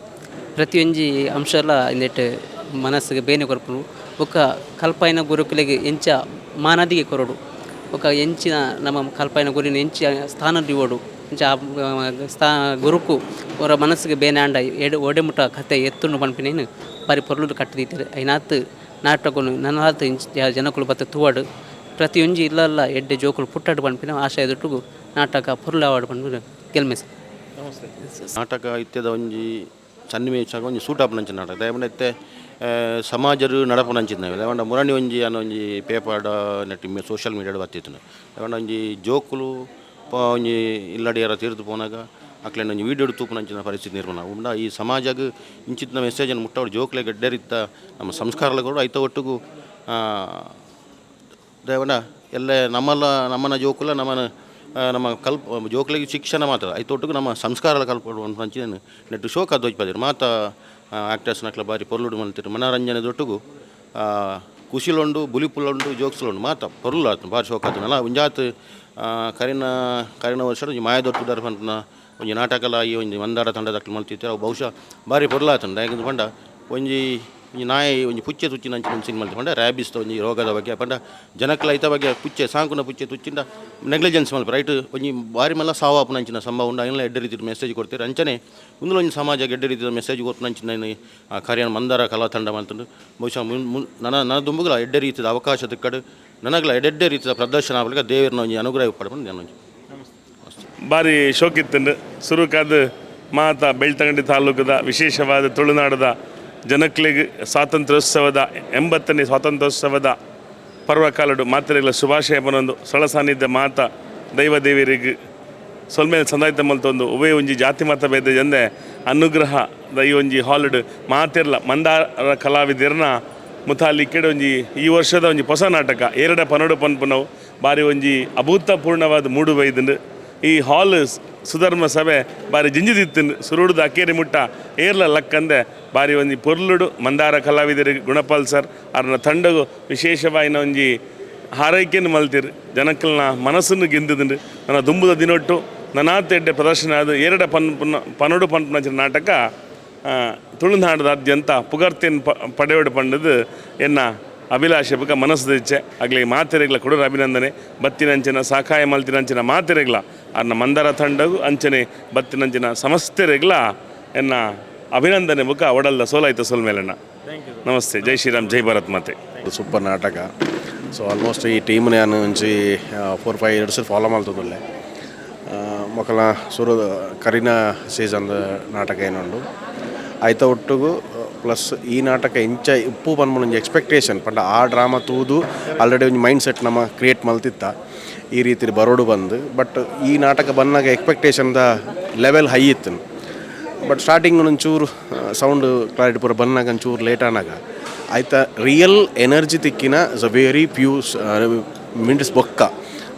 ಪ್ರತಿಯೊಂಜಿ ಅಂಶ ಎಲ್ಲ ಇಂದಿಟ್ಟು ಮನಸ್ಸಿಗೆ ಬೇನೆ ಕೊರ್ಪುನು ಒಕ್ಕ ಕಲ್ಪಾಯಿನ ಗುರುಕುಲೆಗೆ ಎಂಚ ಮಾನದಿಗೆ ಕೊರಡು ಒಕ್ಕ ಎಂಚಿನ ನಮ್ಮ ಕಲ್ಪಾಯಿನ ಗುರಿನ ಎಂಚ ಸ್ಥಾನದಿ ಓಡು ಎಂಚ ಗುರುಕು ಅವರ ಮನಸ್ಸಿಗೆ ಬೇನೆ ಆಂಡ ಒಡೆಮುಟ ಕತೆ ಎತ್ತುಂಡು ಪನ್ಪಿನೇನು ಬಾರಿ ಪೊರ್ಲುದು ಕಟ್ಟದಿದ್ದಾರೆ ಐನಾತ್ ನಾಟಕನು ನನ್ನ ಜನಕುಲು ಬತ್ತ ತೂವಾಡು ಪ್ರತಿಯೊಂಜಿ ಇಲ್ಲಲ್ಲ ಎಡ್ಡೆ ಜೋಕುಲು ಪುಟ್ಟಾಡು ಪನ್ಪಿನ ಆಶಯದೊಟ್ಟಿಗೂ ನಾಟಕ ಪುರ್ಲಾವಾಡು ಪನ್ಪಿನ ಗೆಲ್ಮೆಸ್. ನಾಟಕ ಇತ್ಯದ ಒಂಜಿ ಸನ್ನಿವೇಶ ಒಂಜಿ ಸೂಟಾಪ್ ನಂಚ ನಾಟಕ ದಯಮಂಡ ಇತ್ತೆ ಸಮಾಜರು ನಡಪನಂಚಿದ ನಾವು ದಯಮಂಡ ಮುರಣಿ ಒಂಜಿ ಅನ್ನೋ ಒಂಜಿ ಪೇಪರ್ಡ ನೆಟ್ಟಿ ಸೋಷಿಯಲ್ ಮೀಡಿಯಾಡ್ ಬರ್ತಿತ್ತು ದಯಮಂಡ ಒಂಜಿ ಜೋಕುಲು ಒಂಜಿ ಇಲ್ಲಡಿಯರ ತೀರ್ದು ಪೋನಾಗ ಅಕ್ಲೇನ ಒಂಜಿ ವೀಡಿಯೋ ತೂಪುನಂಚಿನ ಪರಿಸ್ಥಿತಿ ನಿರ್ಮಾಣ ಉಂಡ ಈ ಸಮಾಜಕ್ಕೆ ಇಂಚಿನ ಮೆಸೇಜನ್ನು ಮುಟ್ಟವ್ರು ಜೋಕ್ಲೆ ಗಡ್ಡೆರಿತ್ತ ನಮ್ಮ ಸಂಸ್ಕಾರಗಳು ಐತ ಒಟ್ಟಿಗೂ ದಯವಂಡ ಎಲ್ಲ ನಮ್ಮನ್ನ ಜೋಕುಲ ನಮ್ಮ ಜೋಕ್ಲಿಗೆ ಶಿಕ್ಷಣ ಮಾತ್ರ ಐತೊಟ್ಟಿಗೂ ನಮ್ಮ ಸಂಸ್ಕಾರ ಕಲ್ಪಡುವಂಥ ಹಂಚಿನ ನೆಟ್ಟು ಶೋಕ ಧ್ವಜಪದಿರು ಮಾತಾ ಆ್ಯಕ್ಟರ್ಸ್ನಕ್ಲ ಬಾರಿ ಪೊರ್ಲುಡು ಮಲ್ತಿರು ಮನೋರಂಜನೆದೊಟ್ಟಿಗೂ ಖುಷಿಲುಂಡು ಬುಲಿಪುಲ್ಲುಂಡು ಜೋಕ್ಸ್ಲುಂಡು ಮಾತಾ ಪೊರ್ಲು ಆತು ಬಾರಿ ಶೋಕ ಆತನಲ್ಲ ಒಂಜಾತ್ ಕರಿನ ವರ್ಷ ಒಂಜಿ ಮಾಯದೊಟ್ಟುದಾರ ಪಂಪನ ಒಂಜಿ ನಾಟಕಲ ಈ ಒಂಜಿ ಮಂದಾರ ತಂಡದಕ್ಲು ಮಲ್ತಿರ್ತಾರೆ ಅವು ಬಹುಶಃ ಬಾರಿ ಪೊರ್ಲು ಆತಂಡ ಯಾಕಂದ್ರೆ ಪಂಡ ಒಂಜಿ ನಾಯಿ ಒಂಜಿ ಪುಚ್ಚೆ ತುಚ್ಚಿನ ಅಂಚಿನ ಸಿನಿಮಾ ಮಲ್ತಿ ರ್ಯಾಬಿಸ್ ಒಂಜಿ ರೋಗದ ಬಗ್ಗೆ ಪಂಡ ಜನಕ್ಲ ಐತ ಬಗ್ಗೆ ಪುಚ್ಚೆ ಸಾಂಕುನ ಪುಚ್ಚೆ ತುಚ್ಚಿಂದ ನೆಗ್ಲಿಜೆನ್ಸ್ ಮಲ್ಪ ರೈಟ್ ಒಂಜಿ ಬಾರಿ ಮಲ್ಲ ಸಾವಾಪುನ ಅಂಚಿನ ಸಂಭವ ಉಂಡು ಎಲ್ಲ ಎಡ್ಡೆ ರೀತಿಯ ಮೆಸೇಜ್ ಕೊಡ್ತಾರೆ ಅಂಚನೆ ಮುಂದೆ ಒಂಜಿ ಸಮಾಜಕ್ಕೆ ಎಡ್ಡೆ ರೀತಿಯ ಮೆಸೇಜ್ ಕೊಟ್ಟು ಅಂಚಿನ ಕಾರ್ಯ ಮಂದಾರ ಕಲಾ ತಂಡ ಮಲ್ತಂಡು ಬಹುಶಃ ನನ್ನ ದುಂಬುಗಳ ಎಡ್ಡೆ ರೀತಿಯ ಅವಕಾಶ ತಿಕ್ಕಡು ನನಗಲ ಎಡ್ಡೆ ರೀತಿಯ ಪ್ರದರ್ಶನ ಆಗಲಿಕ್ಕೆ ದೇವರನ್ನ ಒಂಜಿ ಅನುಗ್ರಹ ಪಡ್ಕೊಂಡು ನಾನು ಬಾರಿ ಶೋಕಿತ್ತಂಡು ಸುರುಕಾದ ಮಾತಾ ಬೆಳ್ತಂಗಡಿ ತಾಲೂಕದ ವಿಶೇಷವಾದ ತುಳುನಾಡದ ಜನಕ್ಲಿಗೆ ಸ್ವಾತಂತ್ರ್ಯೋತ್ಸವದ 80ನೇ ಸ್ವಾತಂತ್ರ್ಯೋತ್ಸವದ ಪರ್ವಕಾಲಡು ಮಾತೆರೆಗಳ ಶುಭಾಶಯ ಪನೊಂದು ಸೊಳ ಸಾನ್ನಿಧ್ಯ ಮಾತ ದೈವದೇವಿಯರಿಗೆ ಸೊಲ್ಮೇಲೆ ಸಂದಾಯಿತ ಮಲ್ತೊಂದು ಉಭಯ ಒಂಜಿ ಜಾತಿ ಮತ ಭೇದ ಜಂದೆ ಅನುಗ್ರಹದ ಈ ಒಂಜಿ ಹಾಲಿಡ್ ಮಾತೆರ್ಲ ಮಂದಾರ ಕಲಾವಿದರ್ನ ಮುತಾಲಿಕ್ಕೆಡೆ ಒಂಜಿ ಈ ವರ್ಷದ ಒಂಜಿ ಹೊಸ ನಾಟಕ ಏರಡ ಪನೋಡು ಪನ್ಪುನವು ಬಾರಿ ಒಂಜಿ ಅಭೂತಪೂರ್ಣವಾದ ಮೂಡು ಬೈದಂಡು ಈ ಹಾಲ್ ಸುಧರ್ಮ ಸಭೆ ಬಾರಿ ಜಿಂಜಿದಿತ್ತು ಸುರುಡುದು ಅಕ್ಕೇರಿ ಮುಟ್ಟ ಏರ್ಲ ಲಕ್ಕಂದೆ ಬಾರಿ ಒಂಜಿ ಪೊರ್ಲುಡು ಮಂದಾರ ಕಲಾವಿದರಿಗೆ ಗುಣಪಾಲ್ ಸರ್ ಅವ್ರನ್ನ ತಂಡಗೂ ವಿಶೇಷವಾಯಿನ ಒಂಜಿ ಹಾರೈಕೆಯನ್ನು ಮಲ್ತಿರು ಜನಕ್ಕಲ್ನ ಮನಸ್ಸನ್ನು ಗೆಂದಿದ್ದು ನನ್ನ ದುಂಬುದ ದಿನೊಟ್ಟು ನನಾತೆಡ್ಡೆ ಪ್ರದರ್ಶನ ಅದು ಏರಡ ಪನೋಡು ಪನ್ಪುನ ನಾಟಕ ತುಳುನಾಡದಾದ್ಯಂತ ಪುಗರ್ತಿಯನ್ನು ಪಡೆಯೋಡು ಪಂಡದು ಎನ್ನ ಅಭಿಲಾಷೆ ಬುಕ್ಕ ಮನಸ್ಸು ಇಚ್ಛೆ ಆಗಲಿ ಮಾತೆರೆಗ್ಲ ಕೊಡೋರು ಅಭಿನಂದನೆ ಬತ್ತಿನಂಚಿನ ಸಹಾಯ ಮಲ್ತಿನಂಚಿನ ಮಾತೆರೆಗ್ಲ ಅನ್ನ ಮಂದಾರ ತಂಡಗೂ ಅಂಚನೆ ಬತ್ತಿನಂಚಿನ ಸಮಸ್ತೆರೆಗ್ಲ ಎನ್ನ ಅಭಿನಂದನೆ ಬುಕ್ಕ ಒಡಲ್ದ ಸೋಲಾಯ್ತು ಸೋಲ್ಮೇಲಣ್ಣ. ನಮಸ್ತೆ, ಜೈ ಶ್ರೀರಾಮ್, ಜೈ ಭಾರತ್ ಮಾತೆ. ಸೂಪರ್ ನಾಟಕ. ಸೊ ಆಲ್ಮೋಸ್ಟ್ ಈ ಟೀಮ್ನ ನಾನು ಒಂಚಿ 4-5 ಇಯರ್ಸ್ ಫಾಲೋ ಮಾಡ್ತದಲ್ಲೇ ಮಕ್ಕಳ ಸುರು ಕರಿನ ಸೀಸನ್ದ ನಾಟಕ ಏನುಂಡು ಆಯ್ತ ಒಟ್ಟಿಗೂ ಪ್ಲಸ್ ಈ ನಾಟಕ ಇಂಚ ಉಪ್ಪು ಬಂದ್ಬಿಟ್ಟು ಎಕ್ಸ್ಪೆಕ್ಟೇಷನ್ ಪಂಡ ಆ ಡ್ರಾಮಾ ತೂದು ಆಲ್ರೆಡಿ ಒಂದು ಮೈಂಡ್ ಸೆಟ್ ನಮ್ಮ ಕ್ರಿಯೇಟ್ ಮಲ್ತಿತ್ತ ಈ ರೀತಿ ಬರೋಡು ಬಂದು ಬಟ್ ಈ ನಾಟಕ ಬಂದಾಗ ಎಕ್ಸ್ಪೆಕ್ಟೇಷನ್ದ ಲೆವೆಲ್ ಹೈ ಇತ್ತು ಬಟ್ ಸ್ಟಾರ್ಟಿಂಗ್ ಒಂಚೂರು ಸೌಂಡ್ ಕ್ಲಾರಿಟಿ ಪೂರ ಬಂದಾಗ ಒಂಚೂರು ಲೇಟ್ ಆನಾಗ ಆಯ್ತಾ ರಿಯಲ್ ಎನರ್ಜಿ ತಿಕ್ಕಿನ ಇಸ್ ಅ ವೆರಿ ಮಿಂಡ್ಸ್ ಬೊಕ್ಕ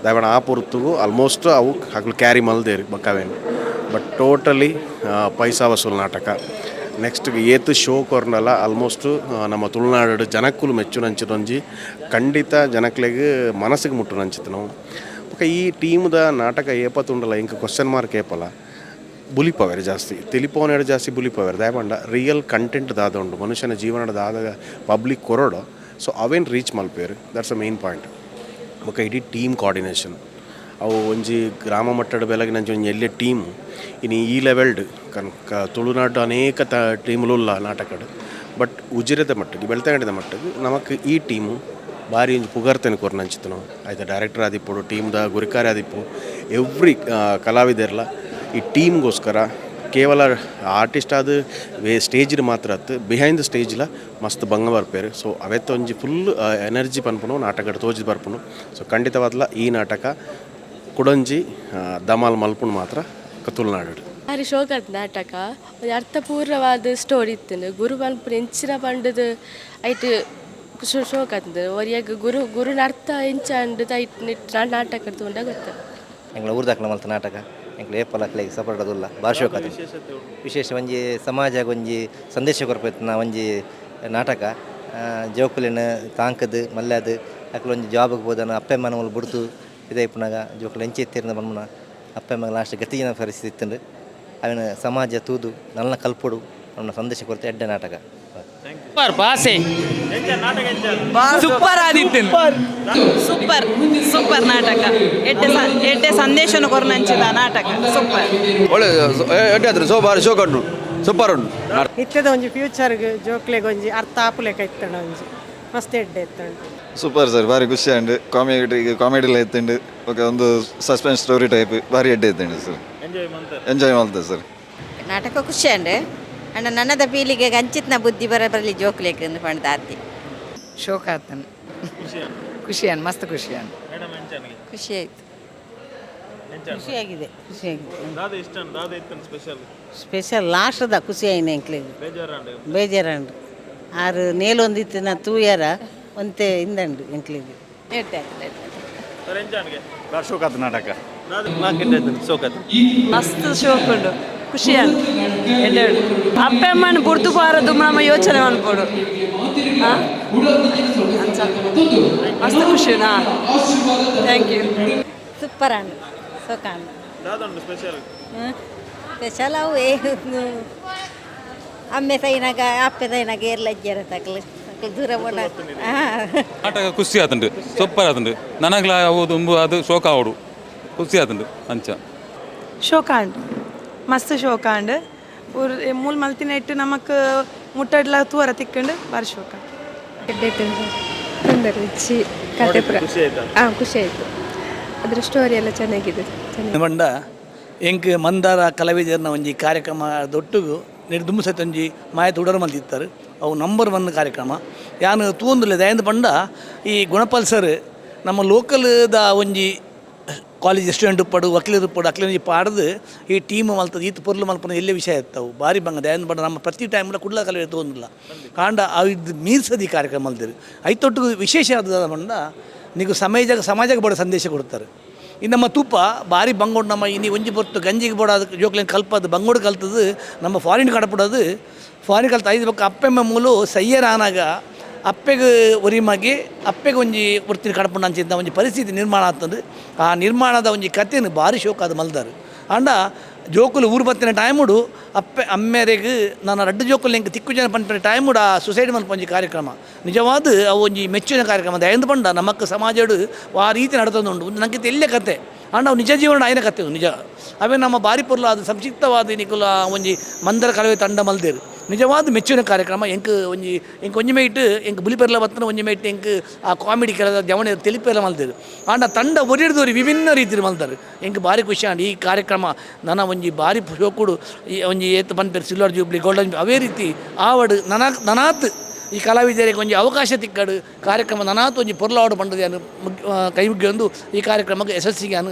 ದಯವಾಡ ಆ ಪುರ್ತು ಆಲ್ಮೋಸ್ಟ್ ಅವು ಹಗ್ಲು ಕ್ಯಾರಿ ಮಲ್ದೇರಿ ಬಕ್ಕವೇನು ಬಟ್ ಟೋಟಲಿ ಪೈಸಾ ವಸೂಲ್ ನಾಟಕ ನೆಕ್ಸ್ಟ್ ಏತು ಶೋ ಕೊರ್ನಲ್ಲ ಆಲ್ಮೋಸ್ಟು ನಮ್ಮ ತುಳುನಾಡು ಜನಕ್ಕೂ ಮೆಚ್ಚುನಂಚಿನೊಂಜಿ ಖಂಡಿತ ಜನಕ್ಲೆಗೆ ಮನಸ್ಸಿಗೆ ಮುಟ್ಟುನಂಚಿತ್ತು ನಾವು ಈ ಟೀಮ್ದ ನಾಟಕ ಏಪತ್ತುಂಡಲ್ಲ ಇಂಕ ಕ್ವಶನ್ ಮಾರ್ಕ್ ಏಪಲ್ಲ ಬುಲಿಪವೇರು ಜಾಸ್ತಿ ತಿಳಿಪವನೇಡು ಜಾಸ್ತಿ ಬುಲಿಪವೇರು ದಯಪಂಡ ರಿಯಲ್ ಕಂಟೆಂಟ್ ದಾದ ಉಂಡು ಮನುಷ್ಯನ ಜೀವನದ ದಾದ ಪಬ್ಲಿಕ್ ಕೊರಡು ಸೊ ಅವೇನು ರೀಚ್ ಮಲ್ಪೇರು ದಟ್ಸ್ ಅ ಮೇನ್ ಪಾಯಿಂಟ್ ಬೊಕ ಇಡೀ ಟೀಮ್ ಕೋಆರ್ಡಿನೇಷನ್ ಅವು ಒಂಜಿ ಗ್ರಾಮ ಮಟ್ಟದ ಬೆಲಗಿ ನಂಚಿ ಒಂಜಿ ಎಲ್ಲೆ ಟೀಮ್ ಇನ್ನು ಈ ಲೆವೆಲ್ಡ್ ತುಳುನಾಡು ಅನೇಕ ಟೀಮ್ಲುಲ್ಲ ನಾಟಕಡು ಬಟ್ ಉಜಿರೆದ ಮಟ್ಟಿಗೆ ಬೆಳ್ತಂಗಡಿದ ಮಟ್ಟಿಗೆ ನಮಕ್ ಈ ಟೀಮು ಭಾರಿ ಒಂಜಿ ಪುಗರ್ತನೆ ಕೊರ್ನಂಚಿತ್ತು ನಾವು ಆಯ್ತು ಡೈರೆಕ್ಟರ್ ಆದಿಪ್ಪು ಟೀಮ್ದ ಗುರಿಕಾರಿ ಆದಿಪ್ಪು ಎವ್ರಿ ಕಲಾವಿದರ್ಲ ಈ ಟೀಮ್ಗೋಸ್ಕರ ಕೇವಲ ಆರ್ಟಿಸ್ಟ್ ಆದ ಸ್ಟೇಜಿನ ಮಾತ್ರ ಅತ್ತು ಬಿಹೈಂಡ್ ದ ಸ್ಟೇಜ್ಲ ಮಸ್ತ್ ಭಂಗ ಬರ್ಪೇರು ಸೊ ಅವತ್ತು ಒಂಜಿ ಫುಲ್ ಎನರ್ಜಿ ಪನ್ಪುನು ನಾಟಕ ತೋಜಿ ಬರ್ಪುನು ಸೊ ಖಂಡಿತವಾದ್ಲ ಈ ನಾಟಕ ಕುಡಂಜಿ ದಮಾಲ್ ಮಲ್ಪುನು ಮಾತ್ರ ತುಳುನಾಡು ಭಾರಿ ಶೋಕದ ನಾಟಕ ಒಂದು ಅರ್ಥಪೂರ್ಣವಾದ ಸ್ಟೋರಿ ಇತ್ತು ಗುರು ಮಲ್ಪುನ ಎಂಚಿನ ಪಂಡದ ಐಟ್ ಶೋಕಂದು ಒರಿಯಾಗ ಗುರುನ ಅರ್ಥ ಎಂಚಂಡು ಐಟ್ ನಾಟಕ ತಗೊಂಡ ಗೊತ್ತ ಎಂಗ್ಲ ಊರ್ದಾಕ್ಲ ಮಲ್ತ ನಾಟಕ ಎಂಕ್ಲ ಏಪಲಕ್ಲೆಗ್ ಸಪೋರ್ಟ್ ಅದುಲ್ಲ ಭಾರಿ ಶೋಕ ಅದು ವಿಶೇಷ ಒಂಜಿ ಸಮಾಜಕ್ಕೆ ಒಂಜಿ ಸಂದೇಶ ಕೊರ್ಪೆತ್ನ ಒಂಜಿ ನಾಟಕ ಜೋಕುಲಿನ ತಾಂಕದು ಮಲ್ಯದು ಅಕ್ಲ ಒಂಜಿ ಜಾಬ್ಗೆ ಹೋದನ ಅಪ್ಪೆಮ್ಮನ ಮೂಲ ಬುಡ್ತು ಇದಾಯ್ಪುನಾಗ ಜೋಕುಲು ಎಂಚೆ ಎತ್ತಿರಿನ ಬನ್ಮನ ಅಪ್ಪೆಮ್ಮಗ ಲಾಸ್ಟ್ ಗತಿಗಿನ ಪರಿಸ್ಥಿತಿ ಇತ್ತಂಡು ಅವನ ಸಮಾಜ ತೂದು ನನ್ನ ಕಲ್ಪೊಡು ನನ್ನ ಸಂದೇಶ ಕೊರತೆ ಎಡ್ಡೆ ನಾಟಕ ಸೂಪರ್ ಆದಿತ್ತು ಸೂಪರ್ ಸೂಪರ್ ನಾಟಕ ಎಡ್ಡೆ ಸಂದೇಶನ ಕೊರ್ನಂಚಿದ ನಾಟಕ ಸೂಪರ್ ಒಳ್ಳೆ ಎಡ್ಡೆ ಆದ್ರೆ ಸೋಬಾರಿ ಶೋಕ ಉಂಟು ಸೂಪರ್ ಉಂಟು ಇತ್ತದ ಒಂಜಿ ಫ್ಯೂಚರ್ಗೆ ಜೋಕ್ಲೆಗೆ ಒಂಜಿ ಅರ್ಥ ಆಪುಲೆಕ ಇತ್ತಂಡ ಒಂಜಿ ಮಸ್ತ್ ಎಡ್ಡೆ ಇತ್ತಂಡು ಸೂಪರ್ ಸರ್ ಭಾರಿ ಖುಷಿ ಆಂಡ್ ಕಾಮಿಡಿಲ್ಲ ಇತ್ತಂಡು ಓಕೆ ಒಂದು ಸಸ್ಪೆನ್ಸ್ ಸ್ಟೋರಿ ಟೈಪ್ ಭಾರಿ ಎಡ್ಡೆ ಇತ್ತಂಡು ಸರ್ ಎಂಜಾಯ್ ಮಾಡ್ತದೆ ಸರ್ ನಾಟಕ ಖುಷಿ ಅಂಡ್ ಅಂಡ್ ನನ್ನದ ಪೀಳಿಗೆ ಅಂಚಿತ್ನ ಬುದ್ಧಿ ಬರಲಿ ಜೋಕ್ಲೇಕ್ ಪಂಡ ದಾತಿ ಶೋಕ ಆತನು ಖುಷಿ ಅನ್ ಮಸ್ತ್ ಖುಷಿ ಅನ್ ಖುಷಿ ಆಯ್ತು ಖುಷಿಯಾಗಿದೆ ಸ್ಪೆಷಲ್ ಲಾಸ್ಟ್ದ ಖುಷಿ ಆಯ್ನ ಎಂಕ್ಲಿಗೆ ಬೇಜಾರಂಡು ಆರು ನೇಲೊಂದಿತ್ತು ನಾ ತೂಯರ ಒಂತೆ ಇಂದಂಡು ಎಂಕ್ಲಿಗೆ ಶೋಕಾತ ನಾಟಕ ಮಸ್ತ್ ಶೋಕ್ ಉಂಡು ಖುಷಿ ಎಡ್ಡೆಡು ಅಪ್ಪಮ್ಮನ ಬುಡ್ದು ಬಾರದು ನಮ್ಮ ಯೋಚನೆ ಮಾಡ್ಕೊಡು ಮಸ್ತ್ ಖುಷಿನಾ ಥ್ಯಾಂಕ್ ಯು ಸೂಪರ್ ಅಂಡ್ ಸೋಕ ಸ್ಪೆಷಲ್ ಅವು ಅಮ್ಮೆ ಸೈನಾಗ ಅಪ್ಪೆ ಸೈನಾಗ ಏರ್ಲಜ್ಜರ ತಕ್ಲು ದೂರ ನಾಟಕ ಖುಷಿ ಆತುಂಡು ಸೂಪರ್ ಆತುಂಡು ನನಗ್ಲ ಅದು ಶೋಕ ಆವಡು ಖುಷಿ ಆತುಂಡು ಅಂಚ ಶೋಕ ಅಂಡ್ ಮಸ್ತ್ ಶೋಕ ಅಂಡ್ ಮೂಲ್ ಮಲ್ತಿನ ಇಟ್ಟು ನಮಕ್ ಮುಟ್ಟಡ್ಲ ತೂವರ ತಿಕ್ಕೊಂಡು ಬಾರಿ ಶೋಕ ರುಚಿ ಕತೆ ಖುಷಿ ಆಯಿತು ಅದ್ರ ಸ್ಟೋರಿ ಎಲ್ಲ ಚೆನ್ನಾಗಿದೆ ಬಂಡ ಎಂಕ್ ಮಂದಾರ ಕಲಾವಿದರ್ನ ಒಂಜಿ ಕಾರ್ಯಕ್ರಮ ದೊಟ್ಟುಗು ನಿರ್ದುಂಬ ಸತಿ ಒಂಜಿ ಮಾಯತ್ ಉಡರು ಮಲ್ತಿತ್ತಾರೆ ಅವು ನಂಬರ್ 1 ಕಾರ್ಯಕ್ರಮ ಯಾನು ತೂಂದುಲೆ ದಯಂದು ಪಂಡ ಈ ಗುಣಪಾಲ್ ಸರ್ ನಮ್ಮ ಲೋಕಲ್ದ ಒಂಜಿ ಕಾಲೇಜ್ ಸ್ಟೂಡೆಂಟ್ ಪಡು ವಕೀಲರು ಪಡು ಅಕ್ಲಿ ಪಾಡ್ದು ಈ ಟೀಮ್ ಮಲ್ತದ ಈತ ಪೊರ್ಲು ಮಲ್ಪನ ಎಲ್ಲೇ ವಿಷಯ ಇರ್ತವೆ ಭಾರಿ ಬಂಗ ದಯಂದು ಪಂಡ ನಮ್ಮ ಪ್ರತಿ ಟೈಮ್ಲ ಕುಡ್ಲ ಕಲೆ ತೋಂದಿಲ್ಲ ಕಾಂಡ ಇದು ಮೀರ್ಸದಿ ಕಾರ್ಯಕ್ರಮ ಮಲ್ದಿರು ಐತೊಟ್ಟು ವಿಶೇಷ ಆದ ಪಂಡ ನೀವು ಸಮಾಜಕ್ಕೆ ಬಡ ಸಂದೇಶ ಕೊಡ್ತಾರೆ ಇನ್ನು ನಮ್ಮ ತುಪ್ಪ ಭಾರಿ ಬಂಗೋಡು ನಮ್ಮ ಇನ್ನು ಒಂಜಿ ಬೊಟ್ಟು ಗಂಜಿಗೆ ಬೋಡೋದು ಜೋಕ್ಲೇನು ಕಲ್ಪದು ಬಂಗೋಡು ಕಲ್ತದು ನಮ್ಮ ಫಾರಿನ್ ಕಡಪಡೋದು ಫಾರಿನ್ ಕಲ್ತು 5 ಪಕ್ಕ ಅಪ್ಪೆಮ್ಮ ಮೂಲು ಸಯ್ಯರ ಆನಾಗ ಅಪ್ಪೆಗೆ ಒರಿಮಾಗಿ ಅಪ್ಪೆಗೆ ಒಂಜಿ ಒರ್ತಿನ ಕಡಪುಂಡು ಅಂಚಿದ್ದ ಒಂಜಿ ಪರಿಸ್ಥಿತಿ ನಿರ್ಮಾಣ ಆಗ್ತದೆ ಆ ನಿರ್ಮಾಣದ ಒಂಜಿ ಕಥೆಯನ್ನು ಭಾರಿ ಶೋಕ ಅದು ಮಲ್ದಾರು ಅಂಡ ಜೋಕುಲು ಊರು ಬತ್ತಿನ ಟೈಮುಡು ಅಮ್ಮೆರೆಗೆ ನಾನು ರಡ್ಡು ಜೋಕುಲು ಎಂಗೆ ತಿಕ್ಕು ಜನ ಪಂಪಿನ ಟೈಮುಡು ಆ ಸೊಸೈಟಿ ಮಲ್ಪ ಒಂಜಿ ಕಾರ್ಯಕ್ರಮ ನಿಜವಾದ ಅವು ಒಂಜಿ ಮೆಚ್ಚಿನ ಕಾರ್ಯಕ್ರಮ ದಯಂದು ಪಂಡ ನಮಕ್ ಸಮಾಜಡು ಆ ರೀತಿ ನಡ್ತೊಂದುಂಡು ನನಗೆ ಎಲ್ಲೇ ಕತೆ ಅಂಡ ಅವು ನಿಜ ಜೀವನ ಆಯ್ನ ಕತೆ ನಿಜ ಅವೇ ನಮ್ಮ ಬಾರಿ ಪೊರ್ಲು ಅದು ಸಂಕ್ಷಿಪ್ತವಾದ ನಿಕುಲ ಒಂಜಿ ಮಂದರ ಕಲವೆ ತಂಡ ಮಲ್ದೇರು ನಿಜವಾದ ಮೆಚ್ಚಿನ ಕಾರ್ಯಕ್ರಮ ಒಂಜಿ ಮೇಯ್ಟ್ ಎಂಕ್ ಬುಲಿಪೆರ್ಲ ಬತ್ತನ ಒಂಜಿ ಮೇಯ್ಟ್ ಎಂಕ್ ಆ ಕಾಮಿಡಿ ಕೆಲದ ಜವಣೆ ತೆಲಿಪೆಲ್ಲ ಮಲ್ದೇರು ಆಂಡ ತಂಡ ಒರಿಡ್ದವ್ರು ವಿಭಿನ್ನ ರೀತಿಯಲ್ಲಿ ಮಲ್ತಾರೆ ಎಂಕ್ ಭಾರಿ ಖುಷಿ ಆಂಡ್ ಈ ಕಾರ್ಯಕ್ರಮ ನನ್ನ ಒಂಜಿ ಭಾರಿ ಶೋಕುಡು ಒಂಜಿ ಏತ್ ಪನ್ಪೇರು ಸಿಲ್ವರ್ ಜೂಬ್ಲಿ ಗೋಲ್ಡನ್ ಅವೇ ರೀತಿ ಆವಡು ನನಾತ್ ಈ ಕಲಾವಿದರಿಗೆ ಒಂಜಿ ಅವಕಾಶ ತಿಕ್ಕಡು ಕಾರ್ಯಕ್ರಮ ನನಾತ್ ಒಂಜಿ ಪೊರ್ಲಾವಡು ಪಂಡದ ಕೈ ಮುಗ್ಗಿ ಒಂದು ಈ ಕಾರ್ಯಕ್ರಮಕ್ಕೆ ಯಶಸ್ಸಿಗೆ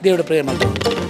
ದೇವರ ಪ್ರೇರಣೆ ಮಾಡ್ತಾರೆ.